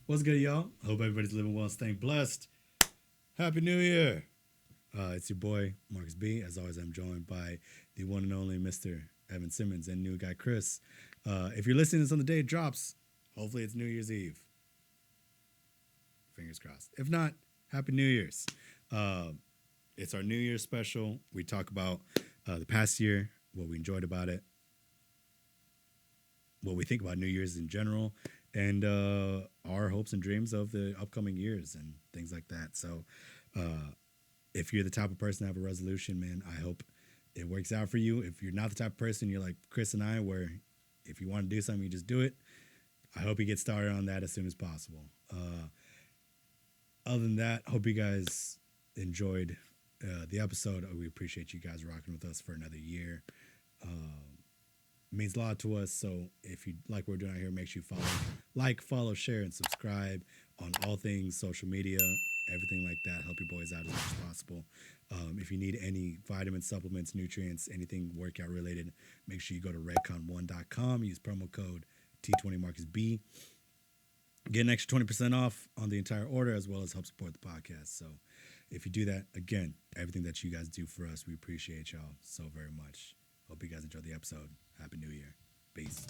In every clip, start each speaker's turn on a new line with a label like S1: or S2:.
S1: What's good, y'all? Hope everybody's living well and staying blessed. Happy New Year. It's your boy, Markus B. As always, I'm joined by the one and only Mr. Evan Simmons and new guy, Chris. If you're listening to this on the day it drops, hopefully it's New Year's Eve. Fingers crossed. If not, Happy New Year's. It's our New Year's special. We talk about the past year, what we enjoyed about it, what we think about New Year's in general, and our hopes and dreams of the upcoming years and things like that. So if you're the type of person to have a resolution, man, I hope it works out for you. If you're not the type of person, you're like Chris and I, where if you want to do something, you just do it. I hope you get started on that as soon as possible. Other than that, hope you guys enjoyed the episode. We appreciate you guys rocking with us for another year. It means a lot to us. So if you like what we're doing out here, make sure you follow, share, and subscribe on all things social media, everything like that. Help your boys out as much as possible. If you need any vitamins, supplements, nutrients, anything workout related, make sure you go to redcon1.com. Use promo code T20MarkusB. Get an extra 20% off on the entire order, as well as help support the podcast. So if you do that, again, everything that you guys do for us, we appreciate y'all so very much. Hope you guys enjoyed the episode. Happy New Year. Peace.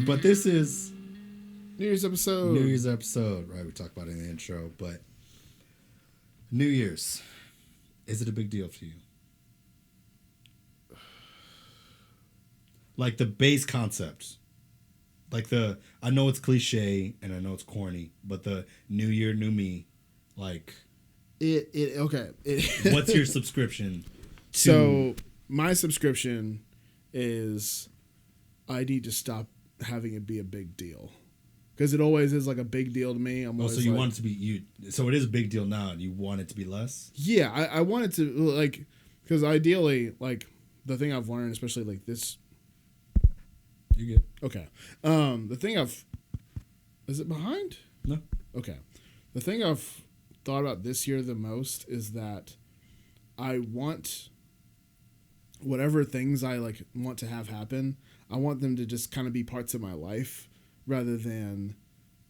S1: But this is
S2: New Year's episode,
S1: right? We talked about it in the intro, but New Year's, is it a big deal for you? Like the base concept, like I know it's cliche and I know it's corny, but the New Year, New Me, like
S2: okay.
S1: What's your subscription to?
S2: So my subscription is I need to stop having it be a big deal. Because it always is like a big deal to me.
S1: So you want it to be so it is a big deal now, and you want it to be less.
S2: Yeah, I want it to like, because ideally, like the thing I've learned, especially like this.
S1: You good?
S2: Okay. The thing is it behind?
S1: No.
S2: Okay. The thing I've thought about this year the most is that I want whatever things I like want to have happen. I want them to just kind of be parts of my life, rather than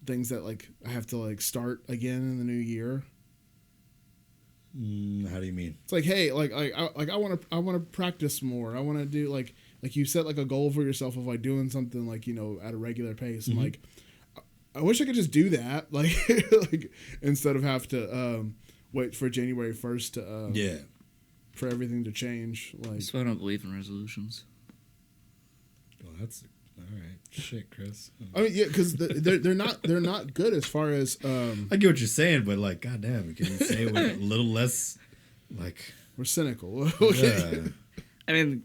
S2: things that like I have to like start again in the new year.
S1: How do you mean?
S2: It's like, hey, I want to practice more. I want to do like you set like a goal for yourself of like doing something like, you know, at a regular pace. And like, I wish I could just do that. Like, like instead of have to wait for January 1st to for everything to change. Like,
S3: that's why I don't believe in resolutions.
S1: Well, that's all right. Shit, Chris.
S2: I mean, yeah, because they're not good as far as.
S1: I get what you're saying, but like, goddamn, can you say it with a little less, like?
S2: We're cynical. Okay.
S1: Yeah.
S3: I mean,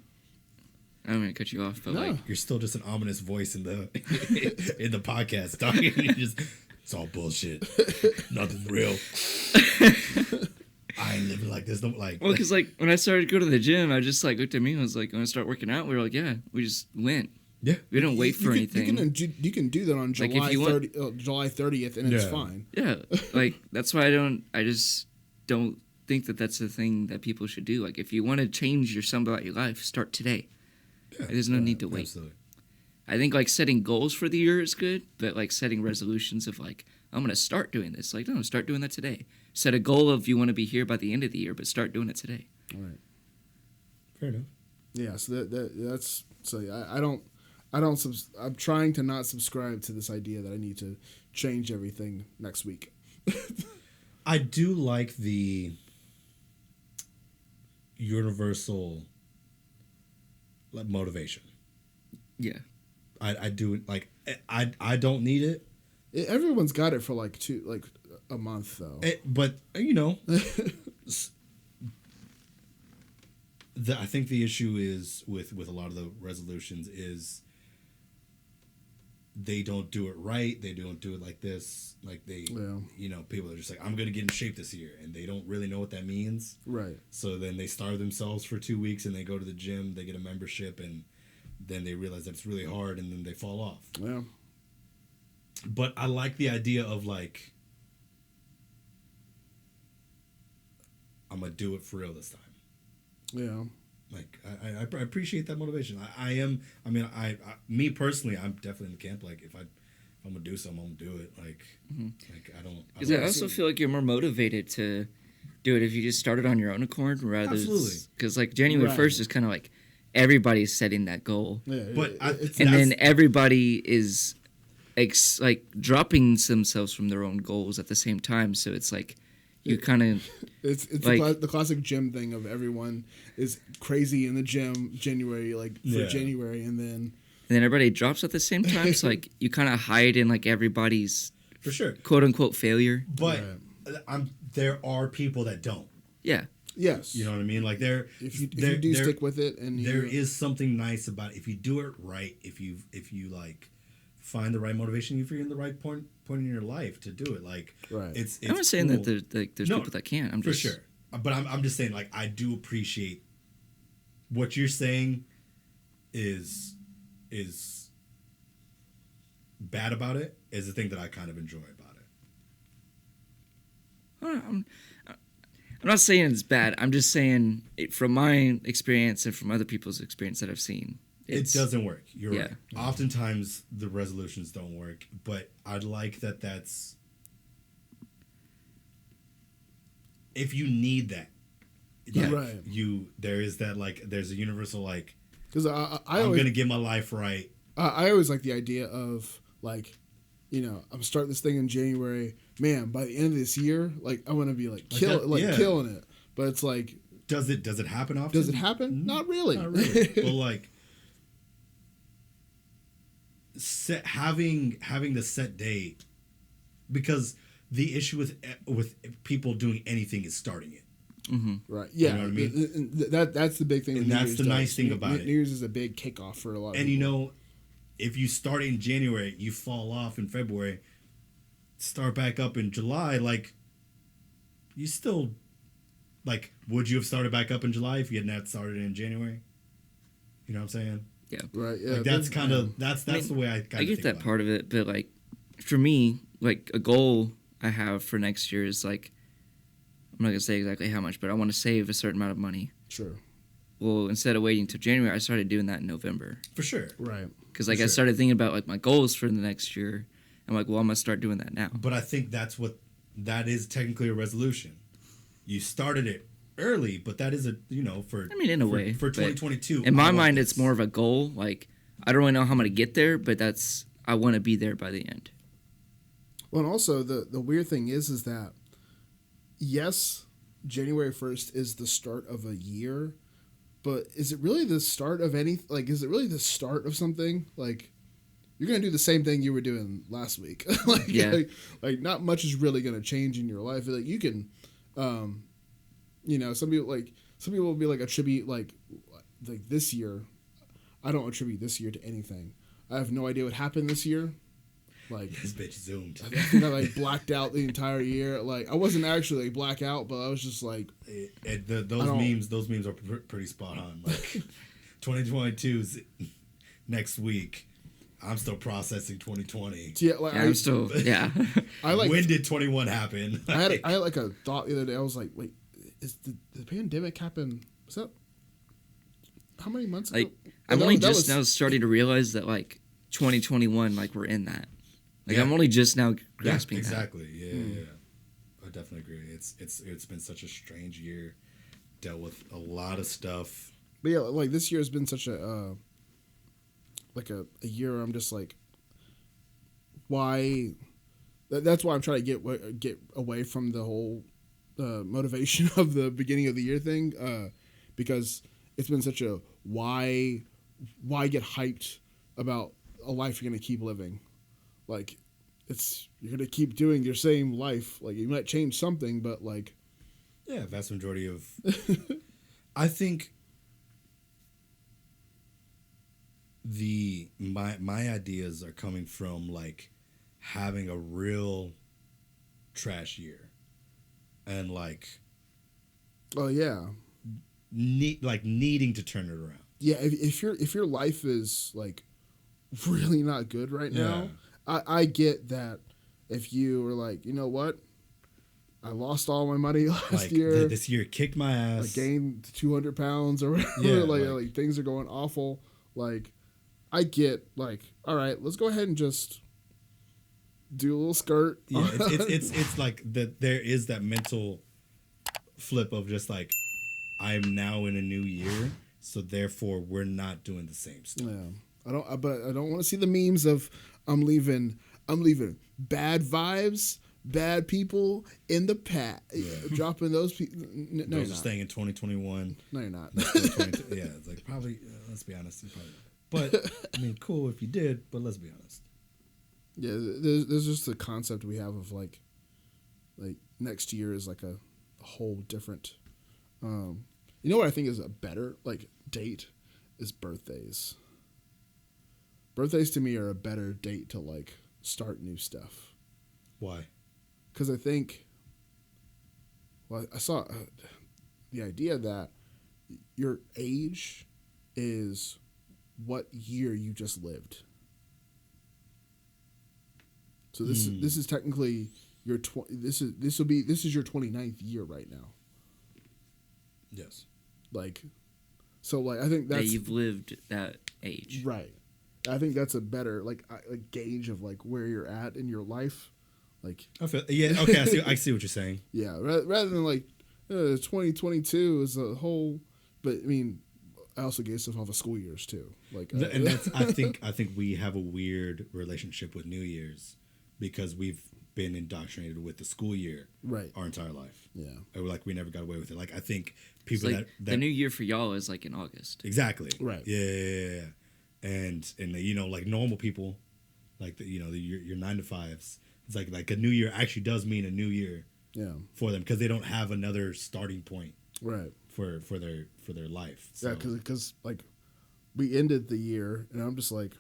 S3: I'm gonna cut you off, but like,
S1: you're still just an ominous voice in the in the podcast, dog. You just, it's all bullshit. Nothing's real. I ain't living like this. Like,
S3: well, because like when I started to go to the gym, I just like looked at me and was like, when I start working out, we were like, yeah, we just went.
S1: Yeah,
S3: we don't wait for anything.
S2: You can do that on July 30th, and it's fine.
S3: Yeah, like that's why I just don't think that that's the thing that people should do. Like, if you want to change something about your life, start today. Yeah, there's no need to wait. Absolutely. I think like setting goals for the year is good, but like setting resolutions of like, I'm going to start doing this. Like, no, start doing that today. Set a goal of you want to be here by the end of the year, but start doing it today.
S2: All right.
S1: Fair enough.
S2: Yeah, so that's so I'm trying to not subscribe to this idea that I need to change everything next week.
S1: I do like the universal motivation.
S2: Yeah.
S1: I do like I don't need it.
S2: Everyone's got it for like a month though.
S1: But you know, I think the issue is with a lot of the resolutions is they don't do it right. They don't do it like this. Like you know, people are just like, I'm going to get in shape this year. And they don't really know what that means.
S2: Right.
S1: So then they starve themselves for 2 weeks and they go to the gym, they get a membership, and then they realize that it's really hard, and then they fall off.
S2: Yeah.
S1: But I like the idea of like, I'm gonna do it for real this time.
S2: Yeah.
S1: Like I appreciate that motivation. Me personally, I'm definitely in the camp. Like if I'm gonna do something, I'm gonna do it. Like like I don't.
S3: Because I also feel like you're more motivated to do it if you just started on your own accord rather.
S1: Absolutely.
S3: Because like January 1st is kind of like everybody's setting that goal.
S2: Yeah.
S1: But
S3: then everybody is like dropping themselves from their own goals at the same time. So it's like you kind of
S2: it's
S3: like,
S2: the classic gym thing of everyone is crazy in the gym January January, and then
S3: everybody drops at the same time. So like you kind of hide in like everybody's
S1: for sure
S3: quote unquote failure.
S1: But there are people that don't.
S3: Yeah.
S2: Yes.
S1: You know what I mean? Like
S2: if you do stick with it, and
S1: there is something nice about it. If you do it right, if you like find the right motivation, if you're in the right point in your life to do it, like it's
S3: I'm not saying
S1: cool.
S3: that there's people that can't. I'm
S1: for
S3: just
S1: sure, but I'm just saying, like, I do appreciate what you're saying is bad about it is the thing that I kind of enjoy about it.
S3: I'm not saying it's bad. I'm just saying from my experience and from other people's experience that I've seen,
S1: it doesn't work. You're
S3: yeah.
S1: right. Oftentimes the resolutions don't work, but I'd like that's if you need that.
S3: Yeah.
S2: Right.
S1: There is that, like, there's a universal, like,
S2: because I'm
S1: going to get my life right.
S2: I always like the idea of, like, I'm starting this thing in January. Man, by the end of this year, like, I want to be killing it. But it's like,
S1: does it happen often?
S2: Does it happen? Not really.
S1: Not really. But like, having the set date, because the issue with people doing anything is starting it.
S3: Mm-hmm.
S2: Right. Yeah.
S1: You know what I mean?
S2: That's the big thing.
S1: And that's the nice thing about it.
S2: New Year's is a big kickoff for a lot of
S1: and
S2: people.
S1: If you start in January, you fall off in February, start back up in July, like, you still, like, would you have started back up in July if you had not started in January? You know what I'm saying?
S3: Yeah.
S2: Right. Yeah.
S1: Like, that's kind of that's the way I kind of
S3: I get
S1: think
S3: that
S1: about
S3: part of it, but like for me, like a goal I have for next year is like, I'm not gonna say exactly how much, but I want to save a certain amount of money.
S2: Sure.
S3: Well, instead of waiting until January, I started doing that in November.
S1: For sure.
S2: Right.
S3: Because like I started thinking about like my goals for the next year. I'm like, well, I'm gonna start doing that now.
S1: But I think that is technically a resolution. You started it early, but that is in a way for 2022.
S3: In my mind, it's more of a goal. Like, I don't really know how I'm gonna get there, but I want to be there by the end.
S2: Well, and also the weird thing is that, yes, January 1st is the start of a year, but is it really the start of is it really the start of something? Like, you're going to do the same thing you were doing last week. like not much is really going to change in your life. Like, you can, some people will be like, attribute like this year. I don't attribute this year to anything. I have no idea what happened this year. Like,
S1: this bitch zoomed.
S2: I think I like blacked out the entire year. Like, I wasn't actually like blackout, but I was just like,
S1: those memes are pretty spot on. Like, 2022's next week. I'm still processing 2020.
S2: Yeah, like
S3: I'm still. Yeah.
S1: When did 21 happen?
S2: I had like a thought the other day. I was like, wait, is the pandemic happen? Was that how many months ago?
S3: Like, I'm only just now starting to realize that like 2021, like we're in that. Like, I'm only just now grasping
S1: exactly.
S3: that.
S1: Yeah. I definitely agree. It's been such a strange year. Dealt with a lot of stuff.
S2: But yeah, like this year has been such a year where I'm just like, why? That's why I'm trying to get away from the whole motivation of the beginning of the year thing, because it's been such a why get hyped about a life you're gonna keep living. Like, you're gonna keep doing your same life. Like, you might change something, but like,
S1: yeah, vast majority of, I think my ideas are coming from like having a real trash year, and like,
S2: oh yeah,
S1: needing to turn it around.
S2: yeah, if your life is like really not good right now, I get that. If you were like, you know what, I lost all my money last year.
S1: This year kicked my ass.
S2: I gained 200 pounds or whatever.
S1: Yeah,
S2: like things are going awful. Like, I get like, all right, let's go ahead and just do a little skirt.
S1: Yeah, it's like that. There is that mental flip of just like, I'm now in a new year, so therefore we're not doing the same stuff.
S2: Yeah, but I don't want to see the memes of I'm leaving bad vibes, bad people in the past. Yeah. Dropping those people. No,
S1: those are staying in 2021.
S2: No, you're not.
S1: Yeah, it's like probably. Let's be honest, you probably. But I mean, cool if you did. But let's be honest.
S2: Yeah, there's just the concept we have of like next year is like a whole different. You know what I think is a better like date is birthdays. Birthdays to me are a better date to like start new stuff.
S1: Why?
S2: Because I think, well, I saw the idea that your age is what year you just lived. So this is technically your this is your 29th year right now.
S1: Yes.
S2: Like, so like I think that's
S3: you've lived that age,
S2: right? I think that's a better like gauge of like where you're at in your life. Like,
S1: I feel okay. I see what you're saying.
S2: Yeah, rather than like 2022 is a whole. But I mean, I also gave stuff off of school years too. Like,
S1: and that's I think we have a weird relationship with New Year's because we've been indoctrinated with the school year our entire life.
S2: Yeah,
S1: or like we never got away with it. Like I think people
S3: like that the new year for y'all is like in August.
S1: Exactly.
S2: Right.
S1: Yeah. And you know, like normal people, like your 9 to 5s. It's like a new year actually does mean a new year.
S2: Yeah.
S1: For them because they don't have another starting point.
S2: Right.
S1: For their life. So.
S2: Yeah, because like we ended the year and I'm just like.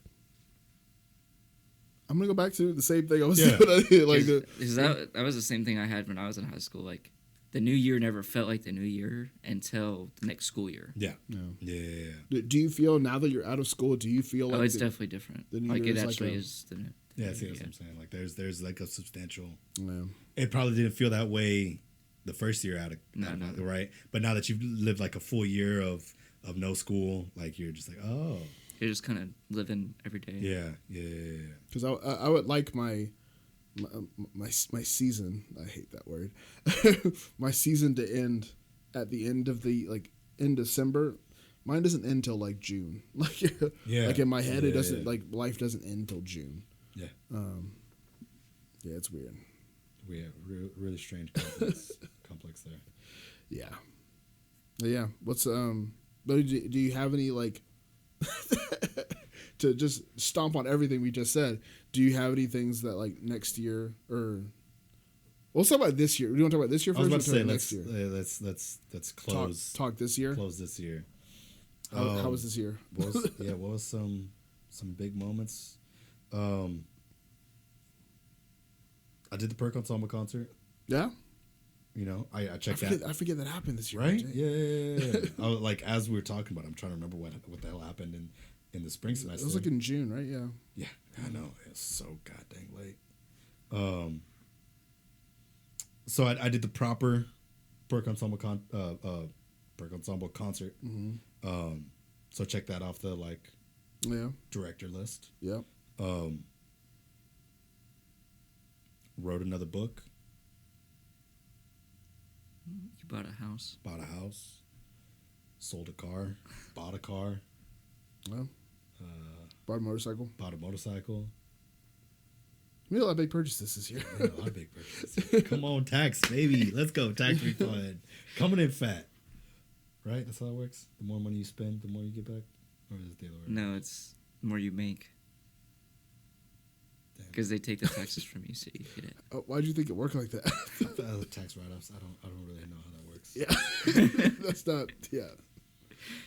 S2: I'm gonna go back to the same thing I was doing. Like
S3: that was the same thing I had when I was in high school. Like the new year never felt like the new year until the next school year.
S1: Yeah.
S2: Do you feel now that you're out of school? Do you feel like
S3: it's definitely different?
S2: The new
S3: like
S2: year
S3: it
S2: is
S3: actually
S2: like
S3: is the new.
S1: Yeah, see what I'm saying. Like there's like a substantial.
S2: Yeah.
S1: It probably didn't feel that way the first year out of right, but now that you've lived like a full year of no school, like you're just like
S3: you're just kind of living every day.
S1: Yeah.
S2: Because I would like my season. I hate that word. My season to end at the end of the like in December. Mine doesn't end till like June. Like like in my head, it doesn't like life doesn't end till June.
S1: Yeah.
S2: Yeah, it's weird.
S1: We have really strange complex there.
S2: Yeah. Yeah. What's do you have any like to just stomp on everything we just said? Do you have any things that like next year or let's talk about this year? Do you want to talk about this year first?
S1: I was about to say
S2: next year.
S1: Let's close
S2: talk this year.
S1: Close this year.
S2: How was this year?
S1: What was some big moments? I did the Perk Ensemble concert.
S2: Yeah.
S1: You know, I checked
S2: that. I forget that happened this year.
S1: Right? Yeah. I was, like as we were talking about it, I'm trying to remember what the hell happened in the spring semester.
S2: It was like in June, right? Yeah.
S1: Yeah, I know. It's so goddamn late. So I did the proper Perk Ensemble concert.
S2: Mm-hmm.
S1: So check that off the director list.
S2: Yeah.
S1: Wrote another book.
S3: You bought a house.
S1: Sold a car. Bought a car.
S2: Well, bought a motorcycle. We made a lot of big purchases this year.
S1: A lot of big purchases. Come on, tax, baby. Let's go. Tax refund. Coming in fat. Right? That's how it works? The more money you spend, the more you get back? Or is it the other way?
S3: No, it's the more you make. Because they take the taxes from you, so you get it.
S2: Why'd you think it worked like that?
S1: Tax write-offs. I don't really know how that works.
S2: Yeah. That's not, yeah.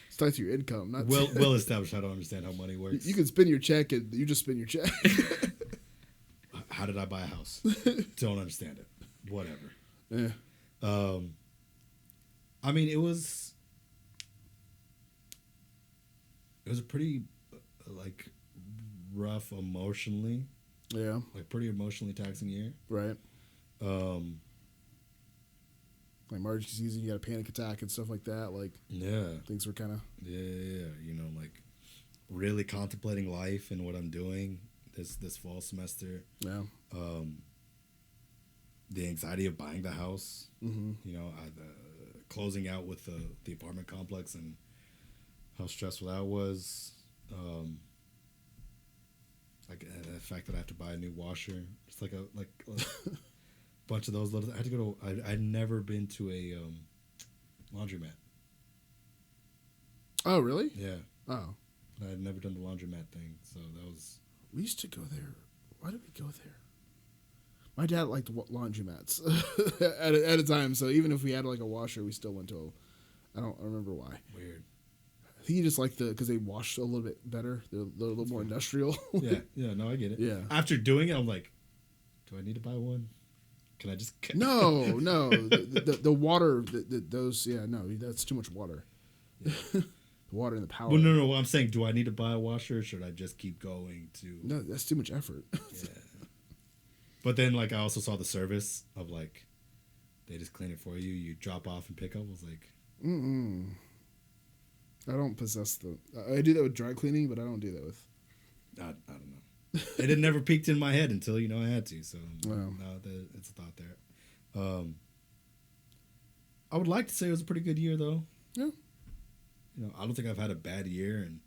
S2: It's tied to your income. Not
S1: well established. I don't understand how money works.
S2: You can spend your check and you just spend your check.
S1: How did I buy a house? Don't understand it. Whatever.
S2: Yeah.
S1: I mean, it was it was a pretty like rough emotionally,
S2: Yeah.
S1: like pretty emotionally taxing year.
S2: Right.
S1: Um,
S2: Like emergency season, you got a panic attack and stuff like that. Like,
S1: yeah,
S2: things were kind of.
S1: yeah, you know, like really contemplating life and what I'm doing this fall semester.
S2: Yeah.
S1: The anxiety of buying the house.
S2: Mm-hmm.
S1: You know, closing out with the apartment complex and how stressful that was. Like the fact that I have to buy a new washer. It's like a bunch of those little. I had to go to. I'd never been to a laundromat.
S2: Oh, really?
S1: Yeah,
S2: Oh.
S1: I had never done the laundromat thing, so that was.
S2: We used to go there. Why did we go there? My dad liked laundromats at a time, so even if we had like a washer, we still went to I don't remember why.
S1: Weird.
S2: I think he just liked because they washed a little bit better. They're a little more industrial.
S1: Yeah, no, I get it.
S2: Yeah.
S1: After doing it, I'm like, do I need to buy one? Can I just?
S2: No. The water, those, yeah, no, that's too much water.
S1: Yeah.
S2: The water and the power.
S1: Well, no. I'm saying, do I need to buy a washer, or should I just keep going to?
S2: No, that's too much effort.
S1: Yeah. But then, like, I also saw the service of like, they just clean it for you. You drop off and pick up. I was like,
S2: I don't possess I do that with dry cleaning, but I don't do that with.
S1: I don't know. It had never peaked in my head until I had to. So
S2: Wow.
S1: now it's a thought there. I would like to say it was a pretty good year, though.
S2: Yeah.
S1: You know, I don't think I've had a bad year, and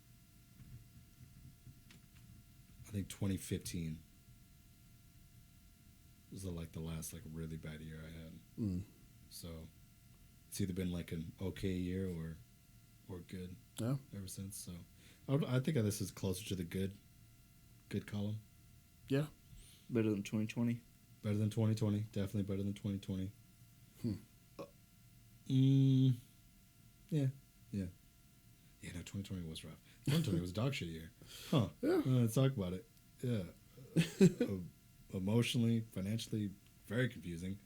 S1: I think 2015 was the last really bad year I had. So it's either been like an okay year or good.
S2: Yeah.
S1: Ever since. So I think this is closer to the good column.
S2: Yeah.
S3: Better than 2020.
S1: Better than 2020. Definitely better than 2020. Yeah. Yeah, no, 2020 was rough. 2020 was a dog shit year. Huh.
S2: Yeah.
S1: Let's talk about it. Yeah. Emotionally, financially, very confusing.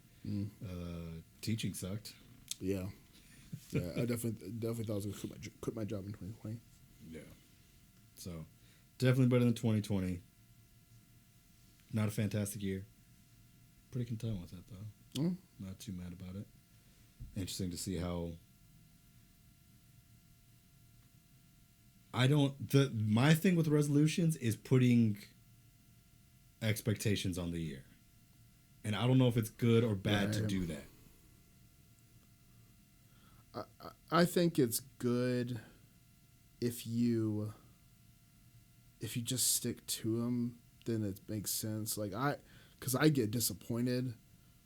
S1: Teaching sucked.
S2: Yeah. Yeah, I definitely thought I was going to quit my job in 2020.
S1: Yeah. So, definitely better than 2020. Not a fantastic year. Pretty content with it, though. Not too mad about it. Interesting to see how... my thing with resolutions is putting expectations on the year. And I don't know if it's good or bad to do that.
S2: I think it's good if you just stick to them, then it makes sense. Like because I get disappointed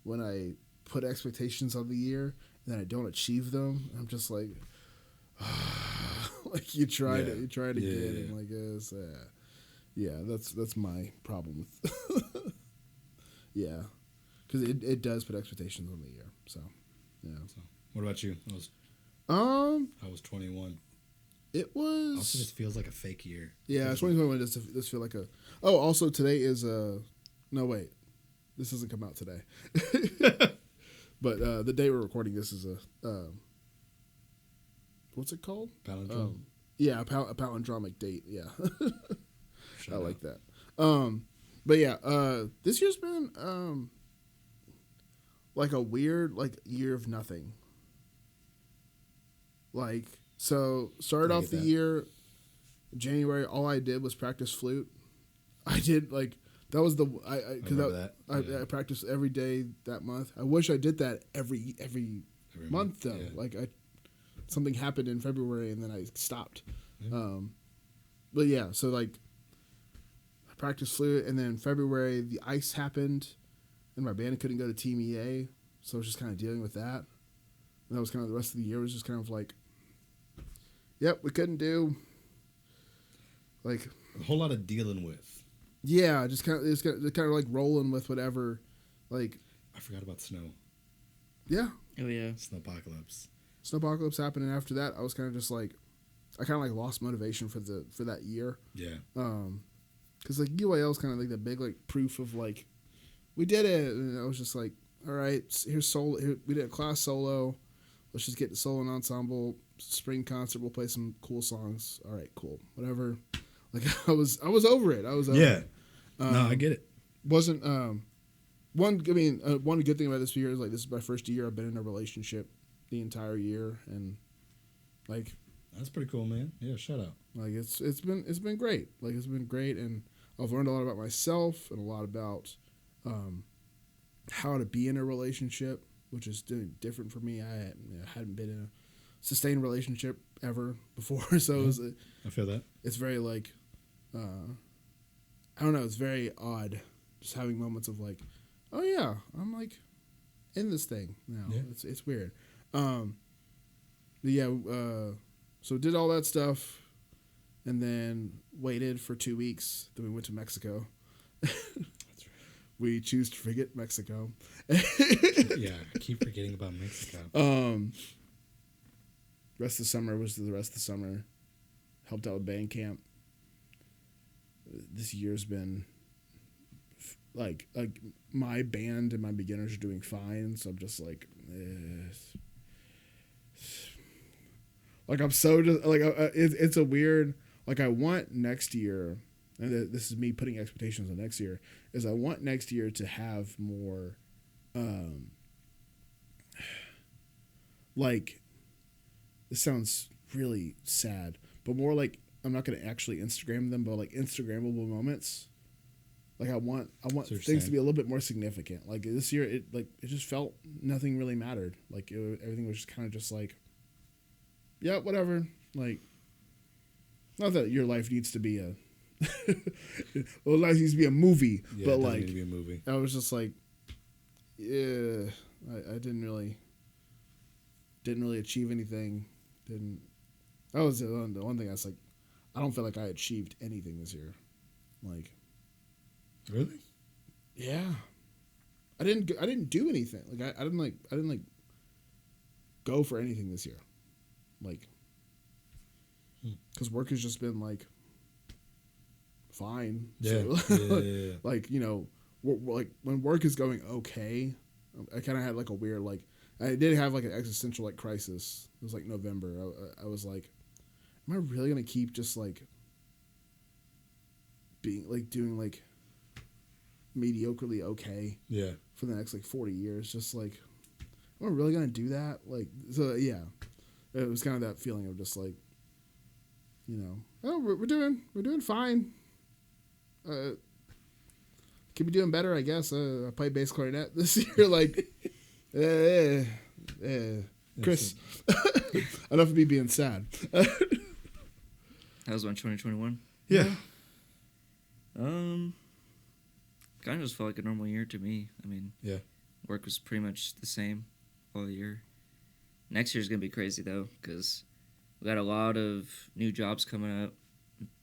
S2: when I put expectations on the year and then I don't achieve them. I'm just like, like you tried it again, and like that's my problem with, yeah, because it does put expectations on the year. So, yeah.
S1: So, what about you? I was 21.
S2: It was.
S1: Also, just feels like a fake year.
S2: Yeah, 2021 does feel like a. Oh, also today is a. No, wait, this doesn't come out today. But the day we're recording this is a. What's it called?
S1: Palindrome.
S2: Yeah, a palindromic date. Yeah, I like that. But yeah, this year's been like a weird year of nothing. Like, so started off the year, January, all I did was practice flute. I did that was the I practiced every day that month. I wish I did that every month though. Yeah. Something happened in February and then I stopped. Yeah. But yeah, so I practiced flute, and then February the ice happened and my band couldn't go to Team EA, so I was just kind of dealing with that. And that was kind of the rest of the year was just kind of yep, we couldn't do
S1: a whole lot of dealing with.
S2: Yeah, just kind of rolling with whatever. I
S1: forgot about snow.
S2: Yeah.
S3: Oh yeah.
S1: Snowpocalypse.
S2: Snowpocalypse happened, and after that, I was kind of just I kind of lost motivation for that year.
S1: Yeah.
S2: Because UIL is kind of the big proof of we did it, and I was just all right, here's solo. We did a class solo. Let's just get the solo and ensemble. spring concert. We'll play some cool songs. All right, cool, whatever. Like I was over it. I was over it.
S1: No, I get it.
S2: Wasn't one good thing about this year is like this is my first year I've been in a relationship the entire year, and like
S1: that's pretty cool, man. Yeah, shout out.
S2: Like it's been great. Like it's been great, and I've learned a lot about myself and a lot about how to be in a relationship, which is different for me. I hadn't been in a sustained relationship ever before, so it was,
S1: I feel that
S2: it's very like I don't know. It's very odd just having moments of like, oh yeah, I'm like in this thing now. Yeah. It's weird. So did all that stuff, and then waited for 2 weeks. Then we went to Mexico. That's right. We choose to forget Mexico.
S1: Yeah, I keep forgetting about Mexico.
S2: Rest of the summer was the rest of the summer. Helped out with band camp. This year's been like my band and my beginners are doing fine, so I'm just like, like I'm so just like it's a weird, like I want next year, and this is me putting expectations on next year, is I want next year to have more like, this sounds really sad, but more like, I'm not going to actually Instagram them, but like Instagrammable moments. Like I want things to be a little bit more significant. Like this year, it just felt nothing really mattered. Like everything was just kind of just like, yeah, whatever. Like, not that your life needs to be well, life needs to be a movie,
S1: yeah,
S2: but like,
S1: need to be a movie.
S2: I was just like, yeah, I didn't really achieve anything. That was the one thing I was like, I don't feel like I achieved anything this year. Like,
S1: really?
S2: Yeah, I didn't do anything. Like I didn't go for anything this year. Like, because work has just been like fine.
S1: Yeah.
S2: So,
S1: yeah.
S2: like, you know, like when work is going okay, I kind of had like a weird, like, I did have like an existential like crisis. It was like November. I was like, am I really gonna keep just like being like doing like mediocrely okay?
S1: Yeah.
S2: For the next like 40 years, just like, am I really gonna do that? Like, so yeah, it was kind of that feeling of just like, you know, oh, we're doing fine. Could be doing better, I guess. I played bass clarinet this year. Like, Chris, enough of me being sad.
S3: That was on 2021.
S1: Yeah.
S3: Kind of just felt like a normal year to me. I mean,
S1: yeah,
S3: work was pretty much the same all year. Next year's gonna be crazy though, because we got a lot of new jobs coming up,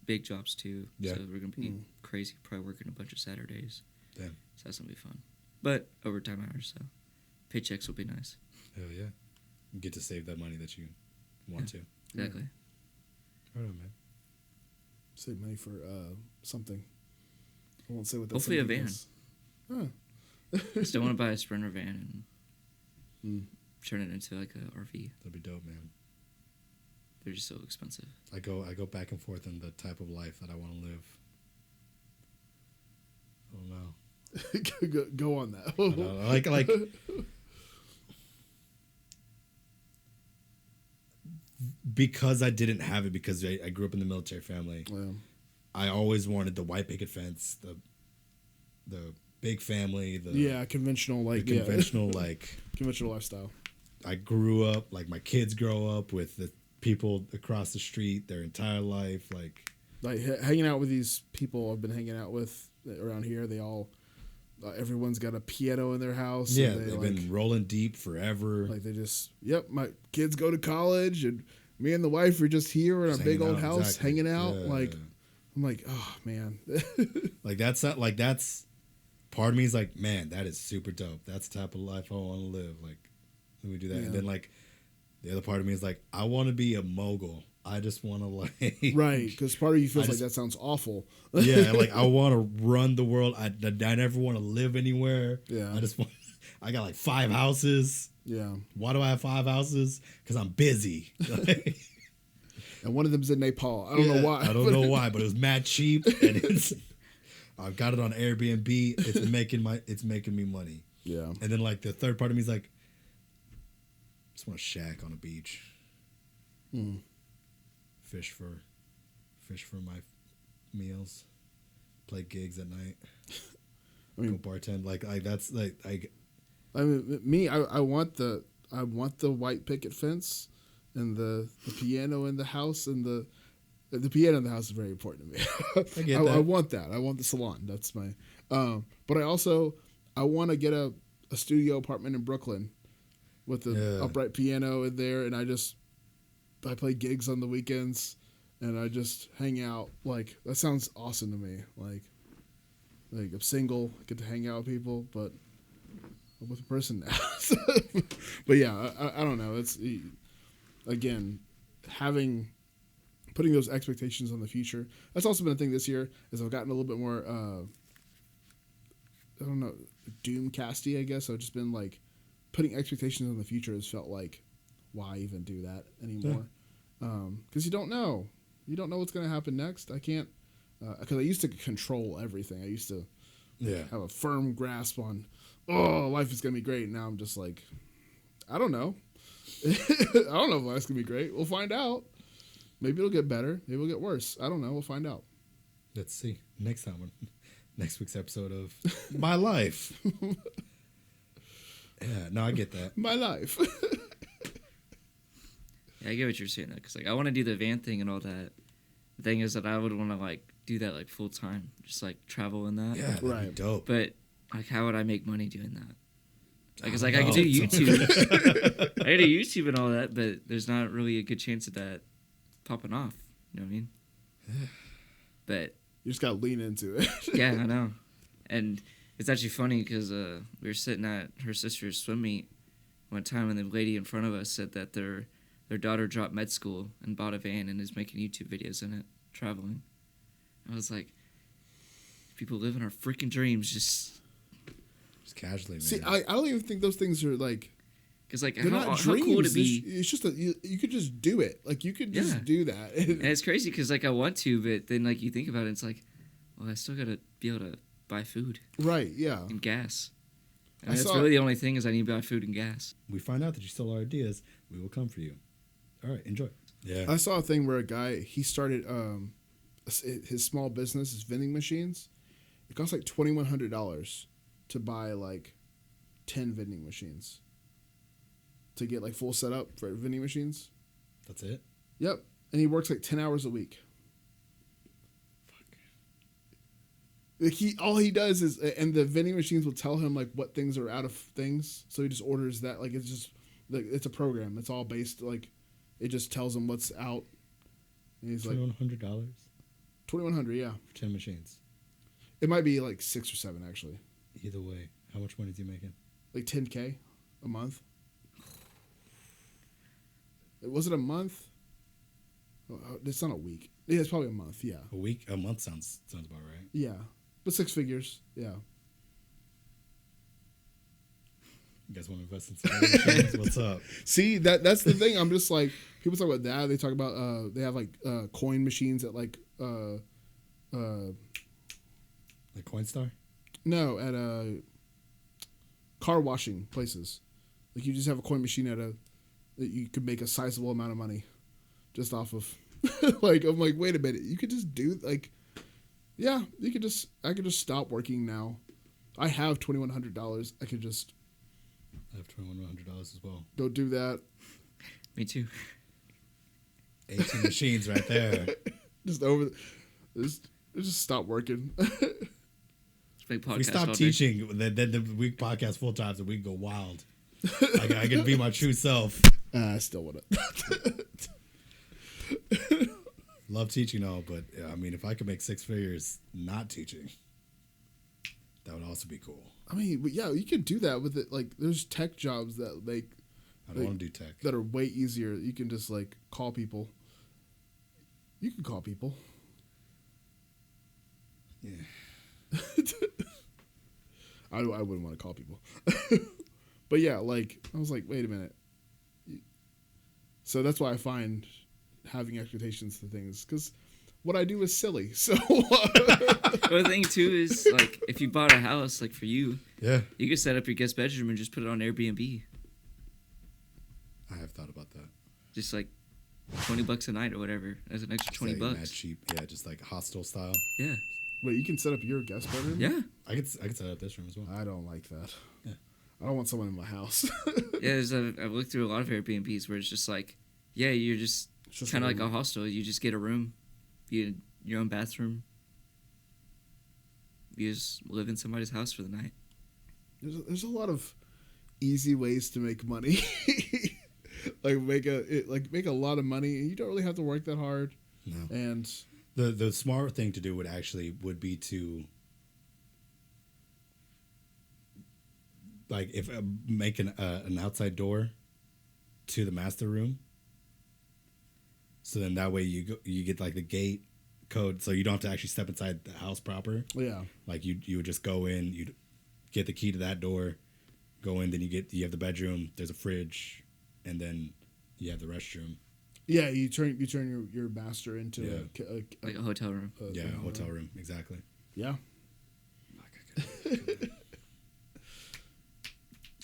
S3: big jobs too.
S1: Yeah.
S3: So we're gonna be crazy. Probably working a bunch of Saturdays.
S1: Damn.
S3: So that's gonna be fun. But overtime hours, so paychecks will be nice.
S1: Hell yeah. You get to save that money that you want to.
S3: Exactly.
S1: Right on, man.
S2: Save money for something. I won't say what that.
S3: Hopefully a van.
S2: Is. Huh.
S3: Still want to buy a Sprinter van and turn it into like a RV.
S1: That'd be dope, man.
S3: They're just so expensive.
S1: I go back and forth on the type of life that I want to live. I don't know.
S2: Go on that.
S1: I don't know. Like because I didn't have it because I grew up in the military family.
S2: Yeah.
S1: I always wanted the white picket fence, the big family,
S2: conventional conventional lifestyle.
S1: I grew up like my kids grow up with the people across the street their entire life, like
S2: hanging out with these people I've been hanging out with around here. They all everyone's got a piano in their house.
S1: Yeah, they've been rolling deep forever.
S2: Like they just my kids go to college and me and the wife are just here in our big old house hanging out. Yeah. I'm like, oh man.
S1: that's part of me is like, man, that is super dope. That's the type of life I want to live. Like, when we do that. Yeah. And then like the other part of me is like, I want to be a mogul. I just want to like
S2: right, because part of you feels like that sounds awful.
S1: Yeah, like I want to run the world. I never want to live anywhere.
S2: Yeah,
S1: I got like 5 houses.
S2: Yeah.
S1: Why do I have 5 houses? Because I'm busy.
S2: And one of them's in Nepal. I don't know why.
S1: I don't know why, but it was mad cheap, and I've got it on Airbnb. It's making me money.
S2: Yeah.
S1: And then like the third part of me is like, I just want a shack on a beach. Fish for my meals. Play gigs at night. I mean, go bartend. Like that's like
S2: I mean, me. I want the white picket fence, and the piano in the house, and the piano in the house is very important to me.
S1: I get that.
S2: I want that. I want the salon. That's my. But I want to get a studio apartment in Brooklyn, with the upright piano in there, and I play gigs on the weekends, and I just hang out. Like, that sounds awesome to me. Like I'm single, I get to hang out with people, but I'm with a person now. But yeah, I don't know. It's, again, putting those expectations on the future. That's also been a thing this year, is I've gotten a little bit more, I don't know, doomcasty, I guess. I've just been like, putting expectations on the future has felt like, why even do that anymore? Because you don't know. You don't know what's going to happen next. I can't, because I used to control everything. I used to have a firm grasp on, life is going to be great. Now I'm just like, I don't know. I don't know if life's going to be great. We'll find out. Maybe it'll get better. Maybe it'll get worse. I don't know. We'll find out.
S1: Let's see. Next week's episode of My Life. Yeah, no, I get that.
S2: My life.
S3: Yeah, I get what you're saying, because like I want to do the van thing and all that. The thing is that I would want to like do that like full time, just like travel in that.
S1: Yeah, that'd
S2: right.
S1: be dope.
S3: But like, how would I make money doing that? Like, it's like I could do YouTube. I could do YouTube and all that, but there's not really a good chance of that popping off. You know what I mean? But
S2: you just gotta lean into it.
S3: Yeah, I know. And it's actually funny because we were sitting at her sister's swim meet one time, and the lady in front of us said that their daughter dropped med school and bought a van and is making YouTube videos in it, traveling. I was like, people living our freaking dreams just
S1: casually, man.
S2: See, I don't even think those things are like,
S3: because like
S2: they're
S3: how
S2: not dreams.
S3: Cool to be.
S2: It's just that you could just do it. Like, you could just do that.
S3: And it's crazy because like I want to, but then like you think about it, it's like, well, I still gotta be able to buy food,
S2: right? Yeah,
S3: and gas. And that's really the only thing is I need to buy food and gas.
S1: We find out that you stole our ideas, we will come for you. All right, enjoy. Yeah,
S2: I saw a thing where a guy, he started his small business, his vending machines. It costs like $2,100 to buy like 10 vending machines, to get like full setup for vending machines.
S1: That's it?
S2: Yep. And he works like 10 hours a week. Like, all he does is, and the vending machines will tell him like what things are out of things, so he just orders that. Like, it's just like, it's a program. It's all based, like, it just tells him what's out. And he's like
S1: $2,100
S2: $2,100, yeah,
S1: for 10 machines.
S2: It might be like 6 or 7 actually.
S1: Either way, how much money is he making?
S2: Like $10K a month. Was it a month? It's not a week. Yeah, it's probably a month. Yeah,
S1: A month sounds about right.
S2: Yeah, but 6 figures. Yeah.
S1: You guys want to invest in some machines? What's up?
S2: See, that's the thing. I'm just like, people talk about that. They talk about they have like coin machines at like
S1: Coinstar?
S2: No, at car washing places. Like, you just have a coin machine that you could make a sizable amount of money just off of. Like, I'm like, wait a minute, you could just do like, yeah, I could just stop working now. I have $2,100. I
S1: have $2,100 as well.
S2: Go do that.
S3: Me too.
S1: 18 machines right there.
S2: Just stop working.
S3: Big
S1: if we stop teaching, then we podcast full time, so we can go wild. I can be my true self.
S2: I still want it.
S1: Love teaching all, but I mean, if I could make 6 figures not teaching, that would also be cool.
S2: I mean, but yeah, you can do that with it. Like, there's tech jobs that make.
S1: I don't want to do tech.
S2: That are way easier. You can just like call people. You can call people.
S1: Yeah.
S2: I wouldn't want to call people. But yeah, like I was like, wait a minute. So that's why I find having expectations to things, because what I do is silly. So
S3: The thing too is, like, if you bought a house, like for you,
S1: Yeah.
S3: you could set up your guest bedroom and just put it on Airbnb.
S1: I have thought about that.
S3: Just like $20 a night or whatever, as an extra
S1: Like, mad
S3: $20.
S1: cheap. Yeah, just like hostel style.
S3: Yeah,
S2: wait, you can set up your guest bedroom?
S3: yeah,
S1: I could set up this room as well.
S2: I don't like that.
S1: Yeah.
S2: I don't want someone in my house.
S3: yeah. I've looked through a lot of Airbnbs where it's just like, yeah, you're just
S2: It's just
S3: kind of
S2: like
S3: like a hostel. You just get a room, you get your own bathroom. You just live in somebody's house for the night.
S2: There's a lot of easy ways to make money. Like make a lot of money, and you don't really have to work that hard.
S1: No.
S2: And
S1: The smart thing to do would be to like if make an outside door to the master room. So then that way you get like the gate code, so you don't have to actually step inside the house proper.
S2: yeah,
S1: Like you would just go in, you'd get the key to that door, go in, then you have the bedroom, there's a fridge, and then you have the restroom.
S2: yeah, you turn your master into
S3: Like a hotel room.
S1: Yeah, hotel room, exactly.
S2: Yeah.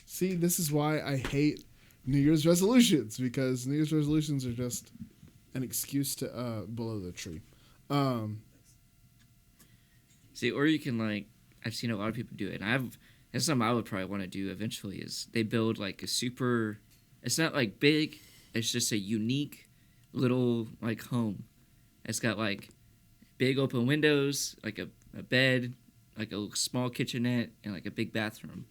S2: See, this is why I hate New Year's resolutions, because New Year's resolutions are just an excuse to blow the tree.
S3: See, or you can, like, I've seen a lot of people do it, and that's something I would probably want to do eventually, is they build like a super, it's not like big, it's just a unique little like home. It's got like big open windows, like a bed, like a small kitchenette, and like a big bathroom.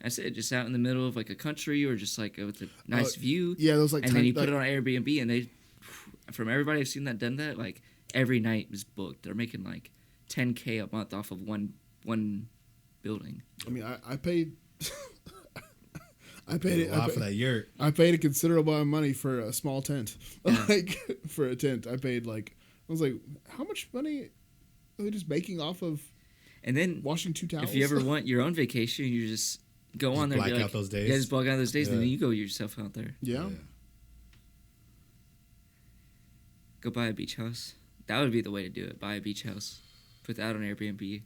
S3: That's it, just out in the middle of like a country, or just like with a nice view.
S2: Yeah, those like
S3: and then you put it on Airbnb, and they, from everybody I've seen that done that, like every night is booked. They're making like $10K a month off of one building.
S2: I mean, I paid. I paid
S1: a lot for that yurt.
S2: I paid a considerable amount of money for a small tent.
S3: Yeah.
S2: Like for a tent, I paid like, I was like, how much money are they just making off of?
S3: And then
S2: washing 2 towels.
S3: if you ever want your own vacation, you just go on there.
S1: Black
S3: and be
S1: out
S3: like,
S1: those days.
S3: Yeah, just block out those days,
S1: Yeah.
S3: and then you go yourself out there.
S2: Yeah.
S3: Go buy a beach house. That would be the way to do it. Buy a beach house. Put that on Airbnb.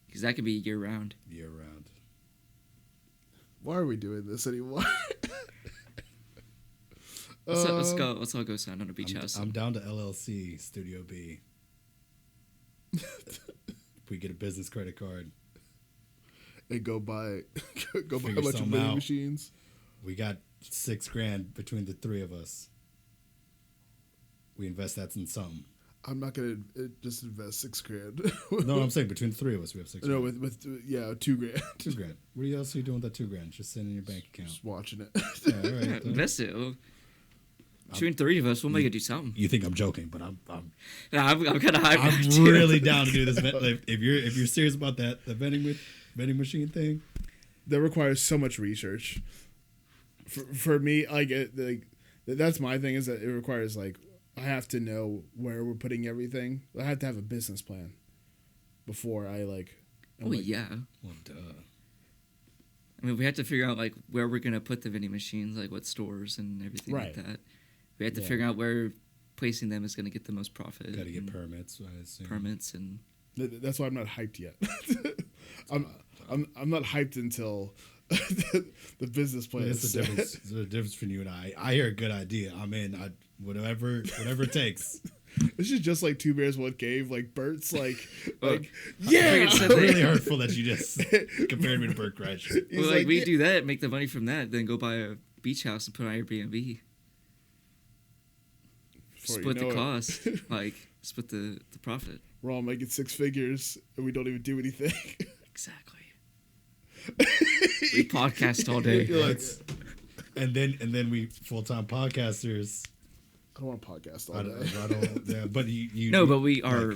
S3: Because that could be year round.
S1: Year round.
S2: Why are we doing this anymore?
S3: Let's go. Let's all go sign on a beach house.
S1: I'm down to LLC Studio B. If we get a business credit card,
S2: And go buy a
S1: Figure
S2: bunch of
S1: something
S2: vending
S1: out.
S2: machines.
S1: we got $6,000 between the three of us. We invest that in something.
S2: I'm not gonna just invest $6,000.
S1: No, I'm saying between the three of us, we have $6,000.
S2: No, with $2,000.
S1: $2,000. What else are you doing with that $2,000? Just sitting in your bank account.
S2: Just watching it.
S1: Yeah, all right, then.
S3: Invest it. Between three of us, we'll make it do something.
S1: You think I'm joking, but I'm
S3: Nah, I'm kind of hyped.
S1: I'm really down to do this. If you're serious about the vending machine thing,
S2: That requires so much research. For me, that's my thing, is that it requires like, I have to know where we're putting everything. I have to have a business plan before I like.
S3: Yeah.
S1: well, duh.
S3: I mean, we have to figure out like where we're gonna put the vending machines, like what stores and everything
S2: Right.
S3: like that. We have to figure out where placing them is gonna get the most profit.
S1: Got to get
S3: and
S1: permits. I assume.
S3: permits and
S2: That's why I'm not hyped yet. I'm not hyped until the business plan
S1: That's
S2: is
S1: the
S2: set.
S1: difference. There's a difference between you and I. I hear a good idea. I'm in. Whatever it takes.
S2: This is just like Two Bears One Cave. Like Bert's like
S3: Well,
S2: yeah.
S3: I said
S1: It's really hurtful that you just compared me to Burt Kreischer.
S2: He's
S3: well, like we
S2: yeah.
S3: do that, make the money from that, then go buy a beach house and put on Airbnb.
S2: Before you
S3: Split
S2: know
S3: the
S2: it.
S3: cost, like split the profit.
S2: We're all making 6 figures and we don't even do anything.
S3: Exactly. We podcast all day.
S2: You're like,
S1: And then we full-time podcasters.
S2: I don't want to podcast all
S1: I
S2: day.
S1: don't, yeah, but you
S3: No, but we
S1: like,
S3: our